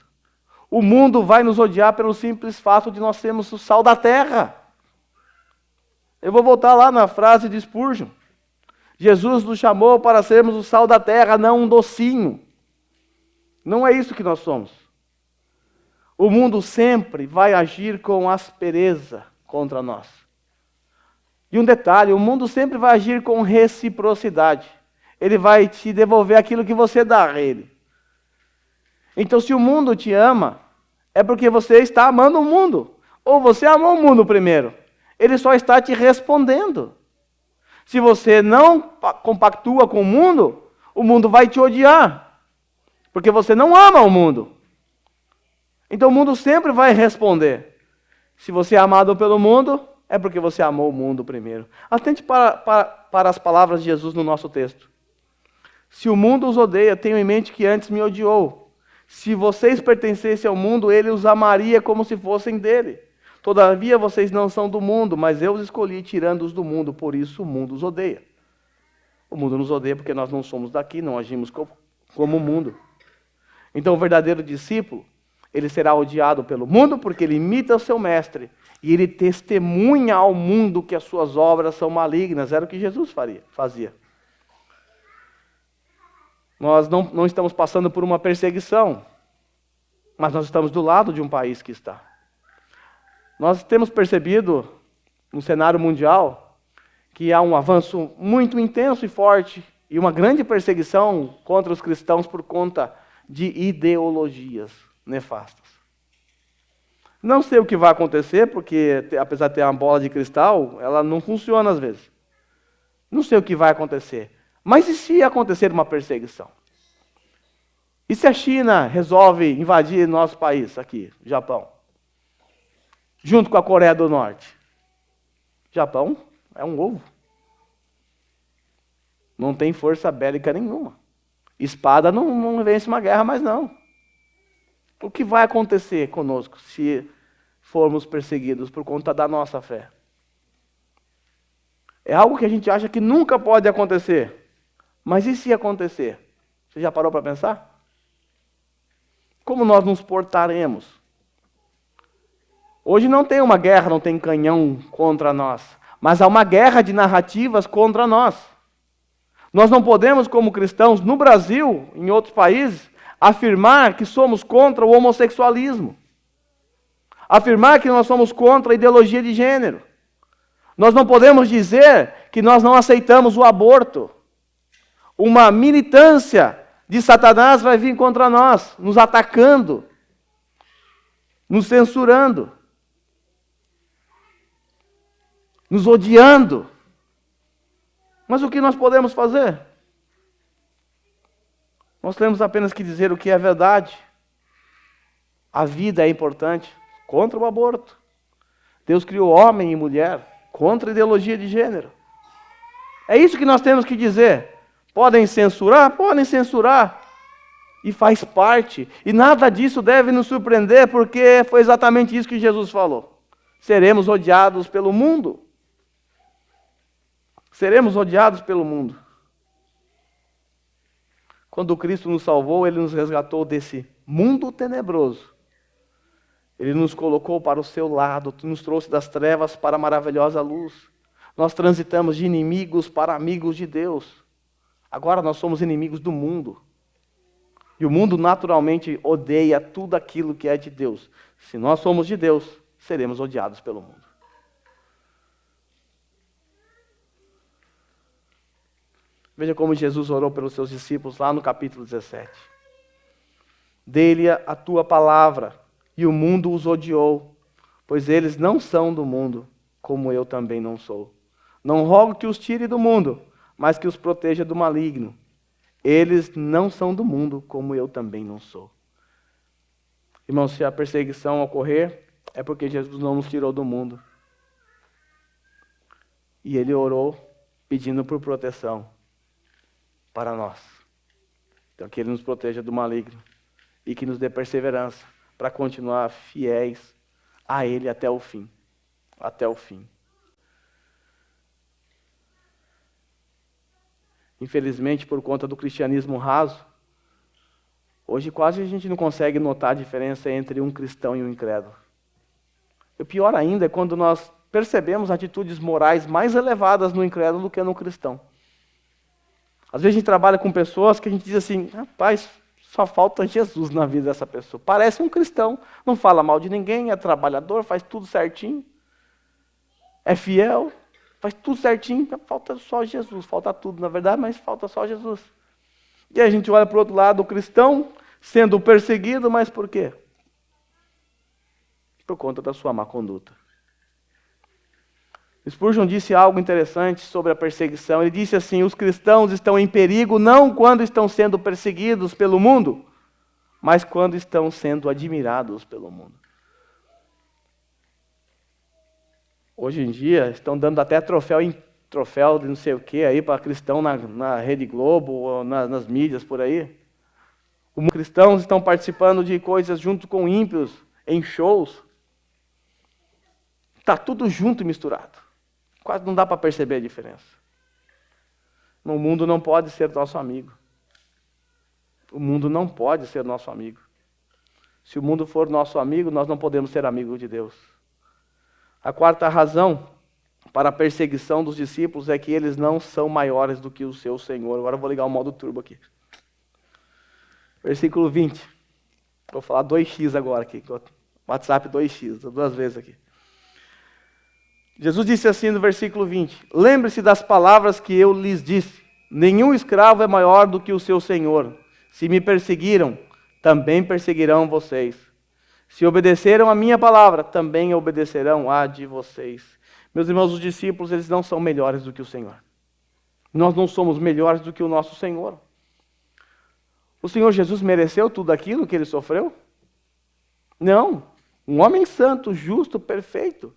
O mundo vai nos odiar pelo simples fato de nós sermos o sal da terra. Eu vou voltar lá na frase de Spurgeon. Jesus nos chamou para sermos o sal da terra, não um docinho. Não é isso que nós somos. O mundo sempre vai agir com aspereza contra nós. E um detalhe, o mundo sempre vai agir com reciprocidade. Ele vai te devolver aquilo que você dá a ele. Então, se o mundo te ama, é porque você está amando o mundo. Ou você amou o mundo primeiro. Ele só está te respondendo. Se você não compactua com o mundo vai te odiar. Porque você não ama o mundo. Então o mundo sempre vai responder. Se você é amado pelo mundo, é porque você amou o mundo primeiro. Atente para as palavras de Jesus no nosso texto. Se o mundo os odeia, tenham em mente que antes me odiou. Se vocês pertencessem ao mundo, ele os amaria como se fossem dele. Todavia vocês não são do mundo, mas eu os escolhi tirando-os do mundo, por isso o mundo os odeia. O mundo nos odeia porque nós não somos daqui, não agimos como o mundo. Então o verdadeiro discípulo, ele será odiado pelo mundo porque ele imita o seu mestre e ele testemunha ao mundo que as suas obras são malignas. Era o que Jesus fazia. Nós não estamos passando por uma perseguição, mas nós estamos do lado de um país que está. Nós temos percebido no cenário mundial que há um avanço muito intenso e forte e uma grande perseguição contra os cristãos por conta de ideologias nefastas. Não sei o que vai acontecer, porque apesar de ter uma bola de cristal, ela não funciona às vezes. Não sei o que vai acontecer. Mas e se acontecer uma perseguição? E se a China resolve invadir nosso país aqui, Japão? Junto com a Coreia do Norte. Japão é um ovo. Não tem força bélica nenhuma. Espada não vence uma guerra mais não. O que vai acontecer conosco se formos perseguidos por conta da nossa fé? É algo que a gente acha que nunca pode acontecer. Mas e se acontecer? Você já parou para pensar? Como nós nos portaremos? Hoje não tem uma guerra, não tem canhão contra nós. Mas há uma guerra de narrativas contra nós. Nós não podemos, como cristãos, no Brasil, em outros países, afirmar que somos contra o homossexualismo. Afirmar que nós somos contra a ideologia de gênero. Nós não podemos dizer que nós não aceitamos o aborto. Uma militância de Satanás vai vir contra nós, nos atacando, nos censurando, nos odiando. Mas o que nós podemos fazer? Nós temos apenas que dizer o que é verdade. A vida é importante, contra o aborto. Deus criou homem e mulher, contra a ideologia de gênero. É isso que nós temos que dizer. Podem censurar? Podem censurar. E faz parte. E nada disso deve nos surpreender, porque foi exatamente isso que Jesus falou. Seremos odiados pelo mundo. Seremos odiados pelo mundo. Quando Cristo nos salvou, Ele nos resgatou desse mundo tenebroso. Ele nos colocou para o seu lado, nos trouxe das trevas para a maravilhosa luz. Nós transitamos de inimigos para amigos de Deus. Agora nós somos inimigos do mundo. E o mundo naturalmente odeia tudo aquilo que é de Deus. Se nós somos de Deus, seremos odiados pelo mundo. Veja como Jesus orou pelos seus discípulos lá no capítulo 17. Dê-lhe a tua palavra, e o mundo os odiou, pois eles não são do mundo, como eu também não sou. Não rogo que os tire do mundo, mas que os proteja do maligno. Eles não são do mundo, como eu também não sou. Irmãos, se a perseguição ocorrer, é porque Jesus não nos tirou do mundo. E Ele orou pedindo por proteção para nós. Então que Ele nos proteja do maligno e que nos dê perseverança para continuar fiéis a Ele até o fim. Até o fim. Infelizmente, por conta do cristianismo raso, hoje quase a gente não consegue notar a diferença entre um cristão e um incrédulo. E o pior ainda é quando nós percebemos atitudes morais mais elevadas no incrédulo do que no cristão. Às vezes a gente trabalha com pessoas que a gente diz assim, rapaz, só falta Jesus na vida dessa pessoa. Parece um cristão, não fala mal de ninguém, é trabalhador, faz tudo certinho, é fiel, faz tudo certinho, falta só Jesus, falta tudo na verdade, mas falta só Jesus. E aí a gente olha para o outro lado, o cristão sendo perseguido, mas por quê? Por conta da sua má conduta. Spurgeon disse algo interessante sobre a perseguição. Ele disse assim, os cristãos estão em perigo não quando estão sendo perseguidos pelo mundo, mas quando estão sendo admirados pelo mundo. Hoje em dia, estão dando até troféu de não sei o que aí para cristão na Rede Globo ou nas mídias por aí. Os cristãos estão participando de coisas junto com ímpios, em shows. Está tudo junto e misturado. Quase não dá para perceber a diferença. O mundo não pode ser nosso amigo. O mundo não pode ser nosso amigo. Se o mundo for nosso amigo, nós não podemos ser amigos de Deus. A quarta razão para a perseguição dos discípulos é que eles não são maiores do que o seu Senhor. Agora eu vou ligar o modo turbo aqui. Versículo 20. Vou falar 2x agora aqui. WhatsApp 2x, 2 vezes aqui. Jesus disse assim no versículo 20: lembre-se das palavras que eu lhes disse. Nenhum escravo é maior do que o seu Senhor. Se me perseguiram, também perseguirão vocês. Se obedeceram a minha palavra, também obedecerão a de vocês. Meus irmãos, os discípulos, eles não são melhores do que o Senhor. Nós não somos melhores do que o nosso Senhor. O Senhor Jesus mereceu tudo aquilo que ele sofreu? Não. Um homem santo, justo, perfeito.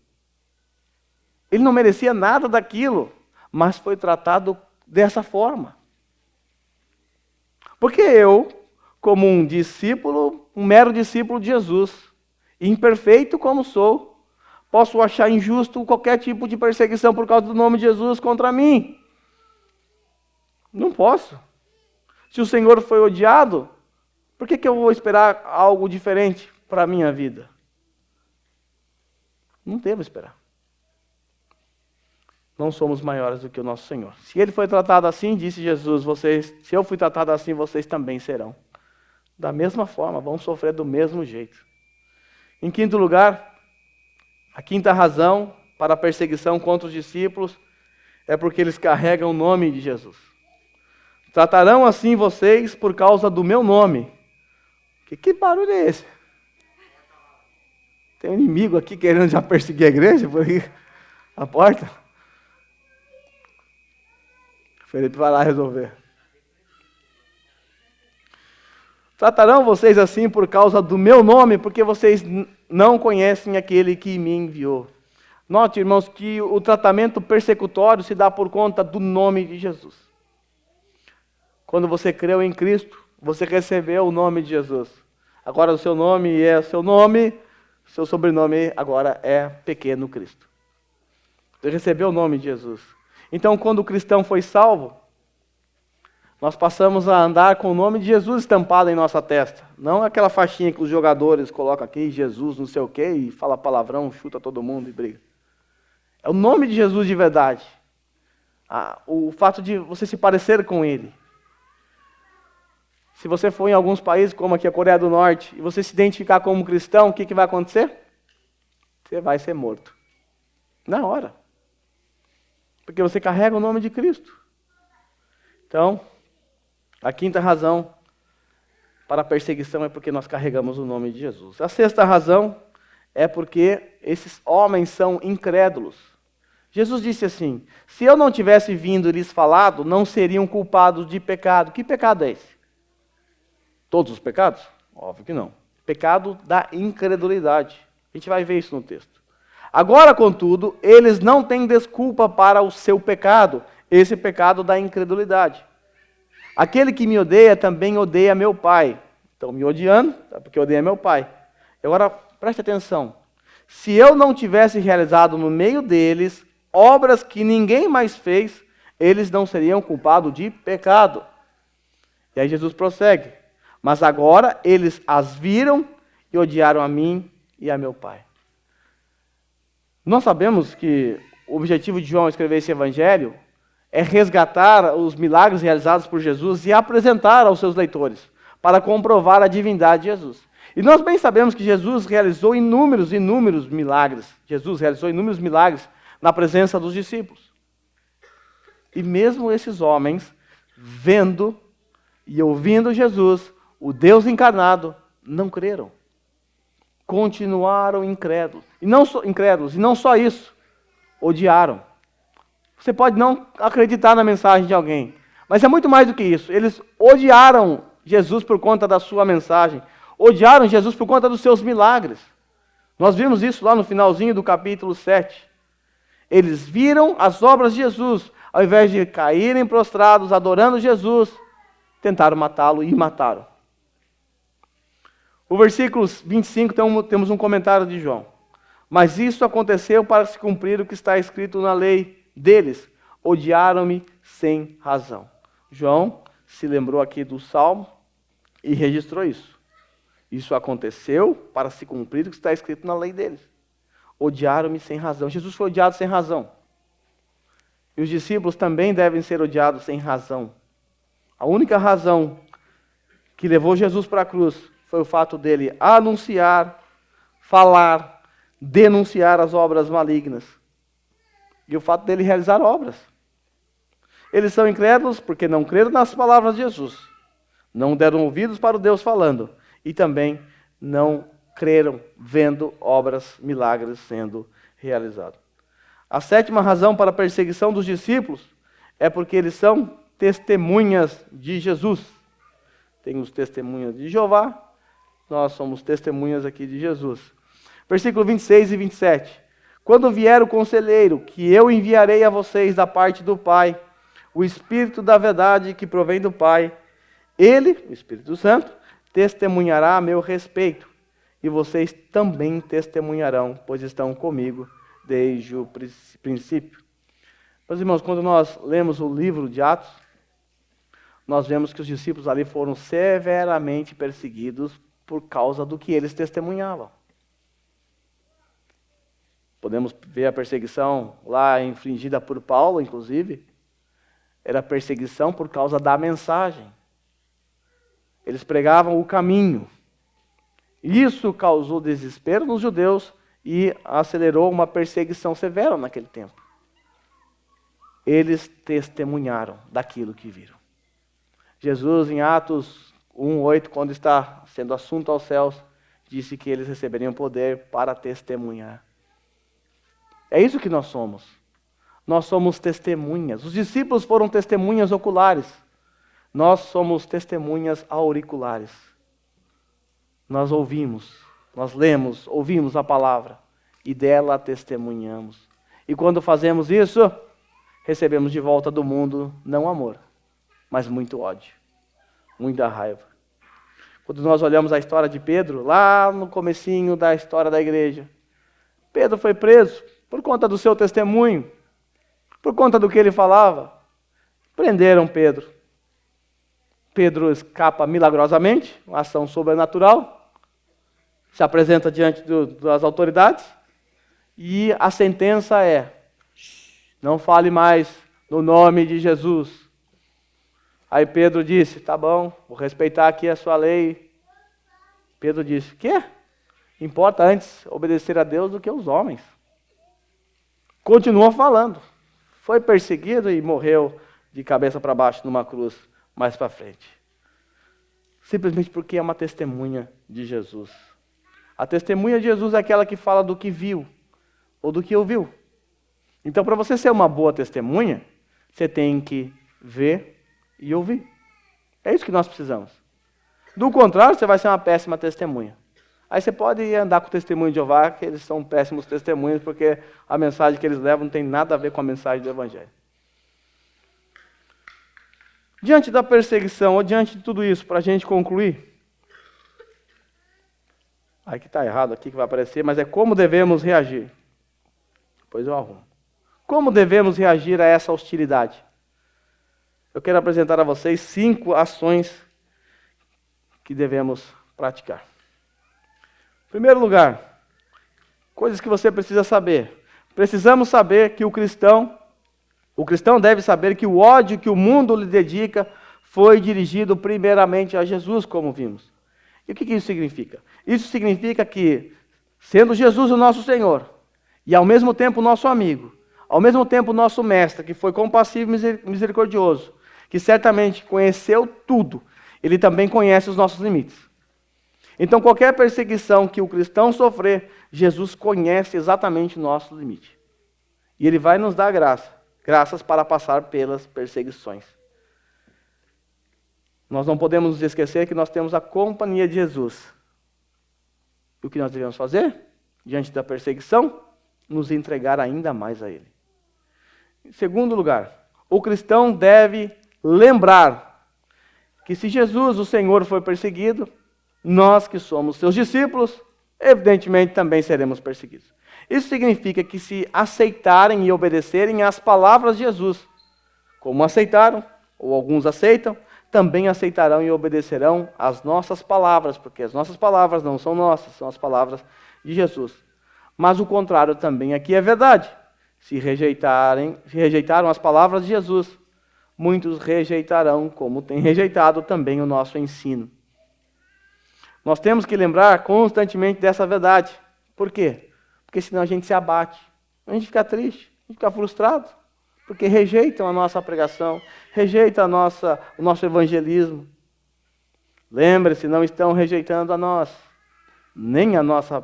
Ele não merecia nada daquilo, mas foi tratado dessa forma. Porque eu, como um discípulo, um mero discípulo de Jesus, imperfeito como sou, posso achar injusto qualquer tipo de perseguição por causa do nome de Jesus contra mim. Não posso. Se o Senhor foi odiado, por que eu vou esperar algo diferente para a minha vida? Não devo esperar. Não somos maiores do que o nosso Senhor. Se ele foi tratado assim, disse Jesus, se eu fui tratado assim, vocês também serão. Da mesma forma, vão sofrer do mesmo jeito. Em quinto lugar, a quinta razão para a perseguição contra os discípulos é porque eles carregam o nome de Jesus. Tratarão assim vocês por causa do meu nome. Que barulho é esse? Tem um inimigo aqui querendo já perseguir a igreja por aí? A porta? Felipe vai lá resolver. Tratarão vocês assim por causa do meu nome, porque vocês não conhecem aquele que me enviou. Note, irmãos, que o tratamento persecutório se dá por conta do nome de Jesus. Quando você creu em Cristo, você recebeu o nome de Jesus. Agora o seu nome é o seu nome, seu sobrenome agora é Pequeno Cristo. Você recebeu o nome de Jesus. Então, quando o cristão foi salvo, nós passamos a andar com o nome de Jesus estampado em nossa testa. Não aquela faixinha que os jogadores colocam aqui, Jesus não sei o quê, e fala palavrão, chuta todo mundo e briga. É o nome de Jesus de verdade. O fato de você se parecer com Ele. Se você for em alguns países, como aqui a Coreia do Norte, e você se identificar como cristão, o que vai acontecer? Você vai ser morto. Na hora. Porque você carrega o nome de Cristo. Então, a quinta razão para a perseguição é porque nós carregamos o nome de Jesus. A sexta razão é porque esses homens são incrédulos. Jesus disse assim: se eu não tivesse vindo e lhes falado, não seriam culpados de pecado. Que pecado é esse? Todos os pecados? Óbvio que não. Pecado da incredulidade. A gente vai ver isso no texto. Agora, contudo, eles não têm desculpa para o seu pecado, esse pecado da incredulidade. Aquele que me odeia também odeia meu Pai. Então, me odiando, porque odeia meu Pai. Agora, preste atenção. Se eu não tivesse realizado no meio deles obras que ninguém mais fez, eles não seriam culpados de pecado. E aí Jesus prossegue. Mas agora eles as viram e odiaram a mim e a meu Pai. Nós sabemos que o objetivo de João escrever esse evangelho é resgatar os milagres realizados por Jesus e apresentar aos seus leitores, para comprovar a divindade de Jesus. E nós bem sabemos que Jesus realizou inúmeros milagres. Jesus realizou inúmeros milagres na presença dos discípulos. E mesmo esses homens, vendo e ouvindo Jesus, o Deus encarnado, não creram. Continuaram incrédulos. E não só isso, odiaram. Você pode não acreditar na mensagem de alguém, mas é muito mais do que isso. Eles odiaram Jesus por conta da sua mensagem. Odiaram Jesus por conta dos seus milagres. Nós vimos isso lá no finalzinho do capítulo 7. Eles viram as obras de Jesus, ao invés de caírem prostrados, adorando Jesus, tentaram matá-lo e mataram. O versículo 25 temos um comentário de João. Mas isso aconteceu para se cumprir o que está escrito na lei deles. Odiaram-me sem razão. João se lembrou aqui do Salmo e registrou isso. Isso aconteceu para se cumprir o que está escrito na lei deles. Odiaram-me sem razão. Jesus foi odiado sem razão. E os discípulos também devem ser odiados sem razão. A única razão que levou Jesus para a cruz foi o fato dele anunciar, falar, denunciar as obras malignas. E o fato dele realizar obras. Eles são incrédulos porque não creram nas palavras de Jesus. Não deram ouvidos para o Deus falando. E também não creram vendo obras, milagres sendo realizados. A sétima razão para a perseguição dos discípulos é porque eles são testemunhas de Jesus. Tem os testemunhas de Jeová, nós somos testemunhas aqui de Jesus. Versículo 26 e 27. Quando vier o conselheiro, que eu enviarei a vocês da parte do Pai, o Espírito da verdade que provém do Pai, ele, o Espírito Santo, testemunhará a meu respeito, e vocês também testemunharão, pois estão comigo desde o princípio. Meus irmãos, quando nós lemos o livro de Atos, nós vemos que os discípulos ali foram severamente perseguidos por causa do que eles testemunhavam. Podemos ver a perseguição lá infligida por Paulo, inclusive. Era perseguição por causa da mensagem. Eles pregavam o caminho. Isso causou desespero nos judeus e acelerou uma perseguição severa naquele tempo. Eles testemunharam daquilo que viram. Jesus, em Atos 1:8, quando está sendo assunto aos céus, disse que eles receberiam poder para testemunhar. É isso que nós somos. Nós somos testemunhas. Os discípulos foram testemunhas oculares. Nós somos testemunhas auriculares. Nós ouvimos, nós lemos, ouvimos a palavra e dela testemunhamos. E quando fazemos isso, recebemos de volta do mundo não amor, mas muito ódio, muita raiva. Quando nós olhamos a história de Pedro, lá no comecinho da história da igreja, Pedro foi preso por conta do seu testemunho, por conta do que ele falava. Prenderam Pedro. Pedro escapa milagrosamente, uma ação sobrenatural, se apresenta diante das autoridades, e a sentença é: não fale mais no nome de Jesus. Aí Pedro disse: tá bom, vou respeitar aqui a sua lei. Pedro disse: quê? Importa antes obedecer a Deus do que os homens. Continua falando. Foi perseguido e morreu de cabeça para baixo numa cruz mais para frente. Simplesmente porque é uma testemunha de Jesus. A testemunha de Jesus é aquela que fala do que viu ou do que ouviu. Então, para você ser uma boa testemunha, você tem que ver e ouvir. É isso que nós precisamos. Do contrário, você vai ser uma péssima testemunha. Aí você pode andar com o testemunho de Jeová, que eles são péssimos testemunhos, porque a mensagem que eles levam não tem nada a ver com a mensagem do Evangelho. Diante da perseguição, ou diante de tudo isso, para a gente concluir, aqui está errado, aqui que vai aparecer, mas é como devemos reagir. Depois eu arrumo. Como devemos reagir a essa hostilidade? Eu quero apresentar a vocês 5 ações que devemos praticar. Em primeiro lugar, coisas que você precisa saber. Precisamos saber que o cristão deve saber que o ódio que o mundo lhe dedica foi dirigido primeiramente a Jesus, como vimos. E o que isso significa? Isso significa que, sendo Jesus o nosso Senhor, e ao mesmo tempo o nosso amigo, ao mesmo tempo o nosso mestre, que foi compassivo e misericordioso, que certamente conheceu tudo, ele também conhece os nossos limites. Então, qualquer perseguição que o cristão sofrer, Jesus conhece exatamente o nosso limite. E ele vai nos dar graças para passar pelas perseguições. Nós não podemos nos esquecer que nós temos a companhia de Jesus. E o que nós devemos fazer? Diante da perseguição, nos entregar ainda mais a Ele. Em segundo lugar, o cristão deve lembrar que se Jesus, o Senhor, foi perseguido, nós que somos seus discípulos, evidentemente também seremos perseguidos. Isso significa que se aceitarem e obedecerem às palavras de Jesus, como aceitaram, ou alguns aceitam, também aceitarão e obedecerão às nossas palavras, porque as nossas palavras não são nossas, são as palavras de Jesus. Mas o contrário também aqui é verdade. Se rejeitaram as palavras de Jesus, muitos rejeitarão, como tem rejeitado também o nosso ensino. Nós temos que lembrar constantemente dessa verdade. Por quê? Porque senão a gente se abate, a gente fica triste, a gente fica frustrado, porque rejeitam a nossa pregação, rejeitam o nosso evangelismo. Lembre-se, não estão rejeitando a nós, nem a nossa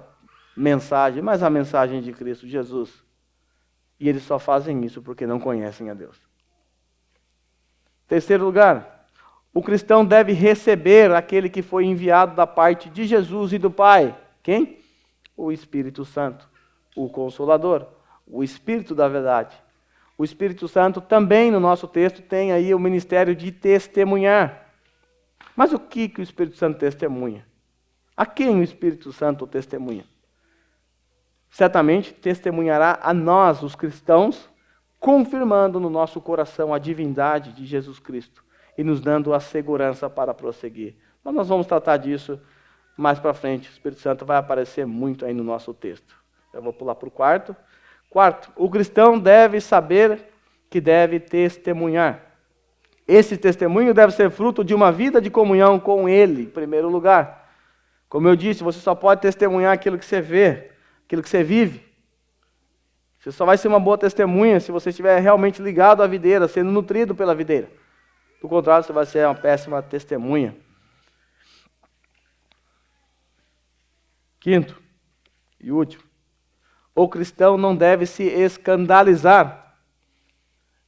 mensagem, mas a mensagem de Cristo Jesus. E eles só fazem isso porque não conhecem a Deus. Terceiro lugar, o cristão deve receber aquele que foi enviado da parte de Jesus e do Pai. Quem? O Espírito Santo, o Consolador, o Espírito da verdade. O Espírito Santo também, no nosso texto, tem aí o ministério de testemunhar. Mas o que o Espírito Santo testemunha? A quem o Espírito Santo testemunha? Certamente testemunhará a nós, os cristãos, confirmando no nosso coração a divindade de Jesus Cristo e nos dando a segurança para prosseguir. Mas nós vamos tratar disso mais para frente. O Espírito Santo vai aparecer muito aí no nosso texto. Eu vou pular para o quarto. Quarto, o cristão deve saber que deve testemunhar. Esse testemunho deve ser fruto de uma vida de comunhão com Ele, em primeiro lugar. Como eu disse, você só pode testemunhar aquilo que você vê, aquilo que você vive. Você só vai ser uma boa testemunha se você estiver realmente ligado à videira, sendo nutrido pela videira. Do contrário, você vai ser uma péssima testemunha. Quinto e último, o cristão não deve se escandalizar.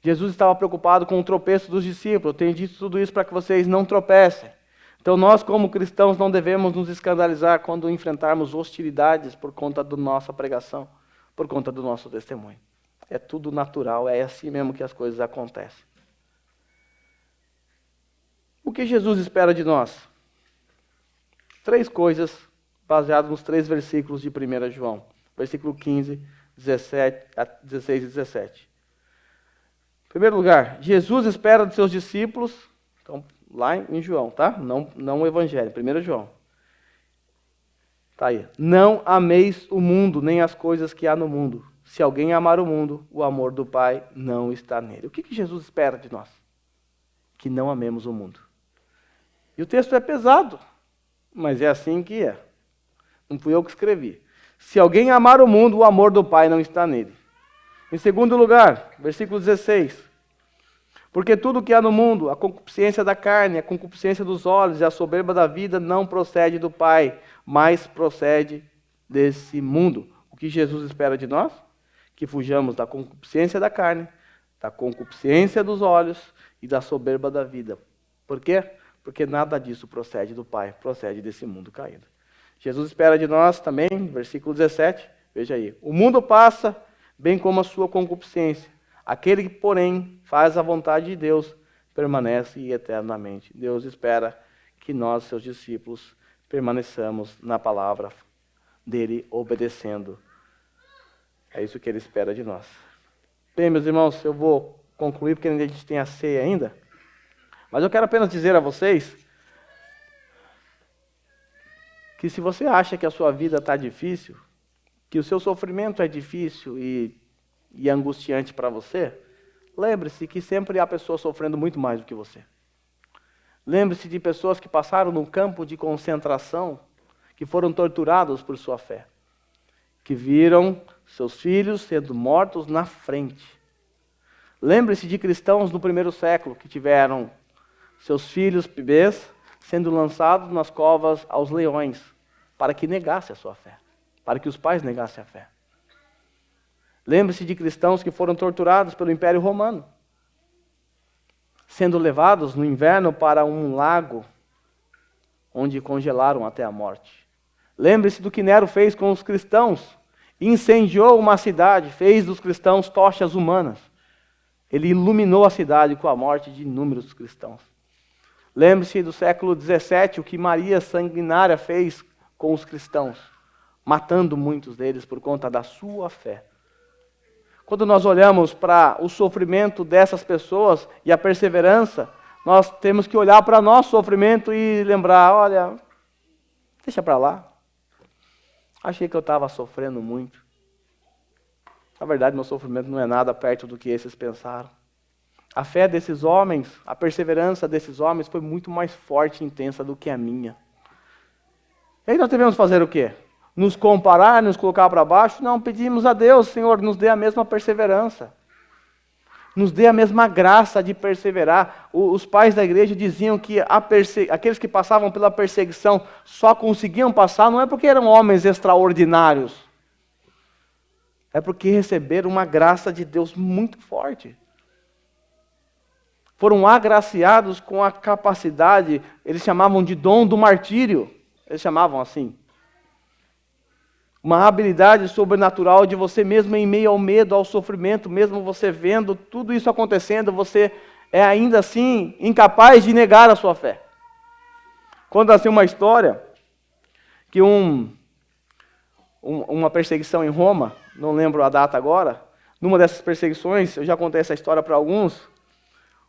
Jesus estava preocupado com o tropeço dos discípulos. Eu tenho dito tudo isso para que vocês não tropecem. Então nós, como cristãos, não devemos nos escandalizar quando enfrentarmos hostilidades por conta da nossa pregação, por conta do nosso testemunho. É tudo natural, é assim mesmo que as coisas acontecem. O que Jesus espera de nós? 3 coisas baseadas nos 3 versículos de 1 João. Versículo 15, 16 e 17. Em primeiro lugar, Jesus espera dos seus discípulos, então, lá em João, tá? Não o Evangelho, 1 João. Tá aí. Não ameis o mundo, nem as coisas que há no mundo. Se alguém amar o mundo, o amor do Pai não está nele. O que Jesus espera de nós? Que não amemos o mundo. E o texto é pesado, mas é assim que é. Não fui eu que escrevi. Se alguém amar o mundo, o amor do Pai não está nele. Em segundo lugar, versículo 16. Porque tudo que há no mundo, a concupiscência da carne, a concupiscência dos olhos e a soberba da vida não procede do Pai, mas procede desse mundo. O que Jesus espera de nós? Que fujamos da concupiscência da carne, da concupiscência dos olhos e da soberba da vida. Por quê? Porque nada disso procede do Pai, procede desse mundo caído. Jesus espera de nós também, versículo 17, veja aí. O mundo passa, bem como a sua concupiscência. Aquele que, porém, faz a vontade de Deus, permanece eternamente. Deus espera que nós, seus discípulos, permaneçamos na palavra dele, obedecendo. É isso que ele espera de nós. Bem, meus irmãos, eu vou concluir, porque a gente tem a ceia ainda. Mas eu quero apenas dizer a vocês que se você acha que a sua vida está difícil, que o seu sofrimento é difícil e angustiante para você, lembre-se que sempre há pessoas sofrendo muito mais do que você. Lembre-se de pessoas que passaram num campo de concentração, que foram torturados por sua fé, que viram seus filhos sendo mortos na frente. Lembre-se de cristãos no primeiro século que tiveram seus filhos bebês sendo lançados nas covas aos leões, para que negasse a sua fé, para que os pais negassem a fé. Lembre-se de cristãos que foram torturados pelo Império Romano. sendo levados no inverno para um lago, onde congelaram até a morte. Lembre-se do que Nero fez com os cristãos. Incendiou uma cidade, fez dos cristãos tochas humanas. Ele iluminou a cidade com a morte de inúmeros cristãos. Lembre-se do século XVII, o que Maria Sanguinária fez com os cristãos, matando muitos deles por conta da sua fé. Quando nós olhamos para o sofrimento dessas pessoas e a perseverança, nós temos que olhar para nosso sofrimento e lembrar, olha, deixa para lá. Achei que eu estava sofrendo muito. Na verdade, meu sofrimento não é nada perto do que esses pensaram. A fé desses homens, a perseverança desses homens foi muito mais forte e intensa do que a minha. E aí nós devemos fazer o quê? Nos comparar, nos colocar para baixo? Não, pedimos a Deus, Senhor, nos dê a mesma perseverança. Nos dê a mesma graça de perseverar. Os pais da igreja diziam que aqueles que passavam pela perseguição só conseguiam passar, não é porque eram homens extraordinários. É porque receberam uma graça de Deus muito forte. Foram agraciados com a capacidade, eles chamavam de dom do martírio. Eles chamavam assim. Uma habilidade sobrenatural de você mesmo em meio ao medo, ao sofrimento, mesmo você vendo tudo isso acontecendo, você é ainda assim incapaz de negar a sua fé. Conta assim uma história que uma perseguição em Roma, não lembro a data agora, numa dessas perseguições, eu já contei essa história para alguns,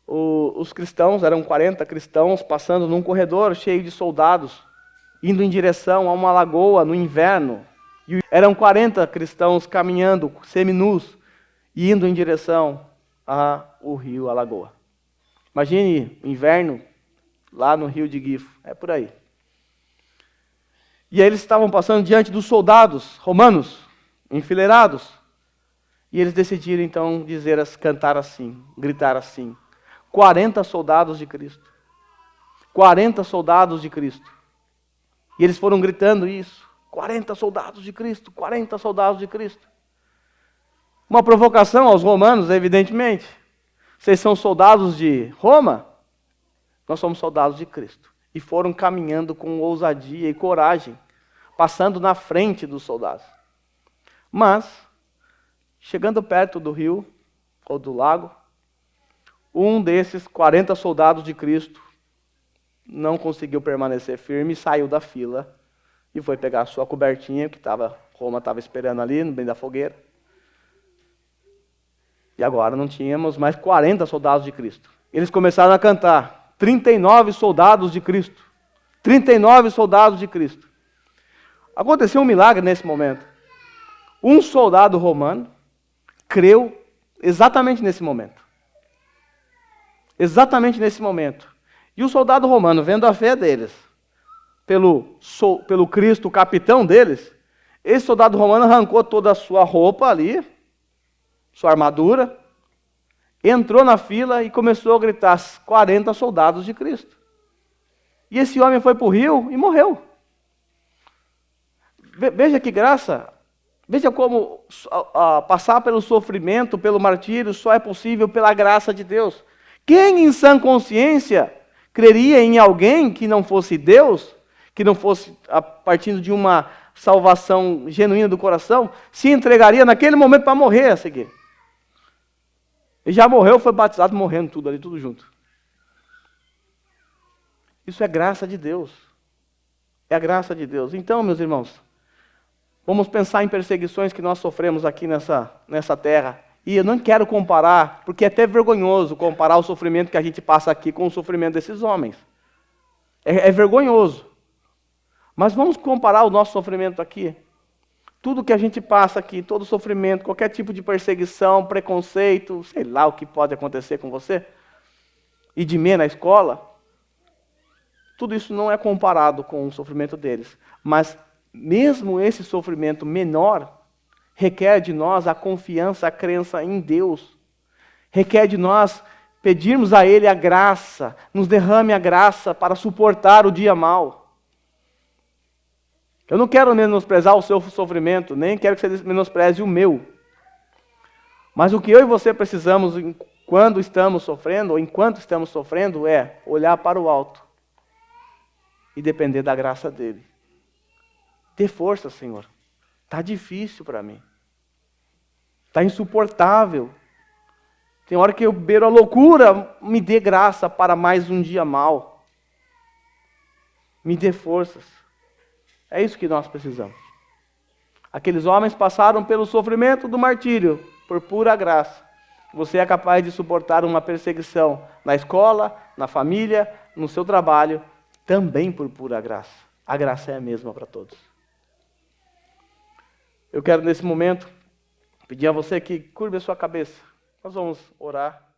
os cristãos, eram 40 cristãos, passando num corredor cheio de soldados, indo em direção a uma lagoa no inverno. E eram 40 cristãos caminhando, seminus, e indo em direção ao rio, a lagoa. Imagine o inverno lá no rio de Gifo, é por aí. E aí eles estavam passando diante dos soldados romanos, enfileirados. E eles decidiram então cantar assim, gritar assim: 40 soldados de Cristo. 40 soldados de Cristo. E eles foram gritando isso. 40 soldados de Cristo, 40 soldados de Cristo. Uma provocação aos romanos, evidentemente. Vocês são soldados de Roma? Nós somos soldados de Cristo. E foram caminhando com ousadia e coragem, passando na frente dos soldados. Mas, chegando perto do rio, ou do lago, um desses 40 soldados de Cristo não conseguiu permanecer firme e saiu da fila e foi pegar a sua cobertinha, que Roma estava esperando ali, no meio da fogueira. E agora não tínhamos mais 40 soldados de Cristo. Eles começaram a cantar: 39 soldados de Cristo. 39 soldados de Cristo. Aconteceu um milagre nesse momento. Um soldado romano creu exatamente nesse momento. Exatamente nesse momento. E o soldado romano, vendo a fé deles, pelo Cristo, o capitão deles, esse soldado romano arrancou toda a sua roupa ali, sua armadura, entrou na fila e começou a gritar: 40 soldados de Cristo. E esse homem foi para o rio e morreu. Veja que graça. Veja como passar pelo sofrimento, pelo martírio, só é possível pela graça de Deus. Quem em sã consciência creria em alguém que não fosse Deus, que não fosse partindo de uma salvação genuína do coração, se entregaria naquele momento para morrer a seguir? Ele já morreu, foi batizado, morrendo tudo ali, tudo junto. Isso é graça de Deus. É a graça de Deus. Então, meus irmãos, vamos pensar em perseguições que nós sofremos aqui nessa terra. E eu não quero comparar, porque é até vergonhoso comparar o sofrimento que a gente passa aqui com o sofrimento desses homens. É vergonhoso. Mas vamos comparar o nosso sofrimento aqui. Tudo que a gente passa aqui, todo sofrimento, qualquer tipo de perseguição, preconceito, sei lá o que pode acontecer com você, e de meia na escola, tudo isso não é comparado com o sofrimento deles. Mas mesmo esse sofrimento menor requer de nós a confiança, a crença em Deus. Requer de nós pedirmos a Ele a graça, nos derrame a graça para suportar o dia mau. Eu não quero menosprezar o seu sofrimento, nem quero que você menospreze o meu. Mas o que eu e você precisamos quando estamos sofrendo, ou enquanto estamos sofrendo, é olhar para o alto e depender da graça dele. Dê força, Senhor. Está difícil para mim. Está insuportável. Tem hora que eu beiro a loucura, me dê graça para mais um dia mal. Me dê forças. É isso que nós precisamos. Aqueles homens passaram pelo sofrimento do martírio, por pura graça. Você é capaz de suportar uma perseguição na escola, na família, no seu trabalho, também por pura graça. A graça é a mesma para todos. Eu quero nesse momento pedir a você que curve a sua cabeça. Nós vamos orar.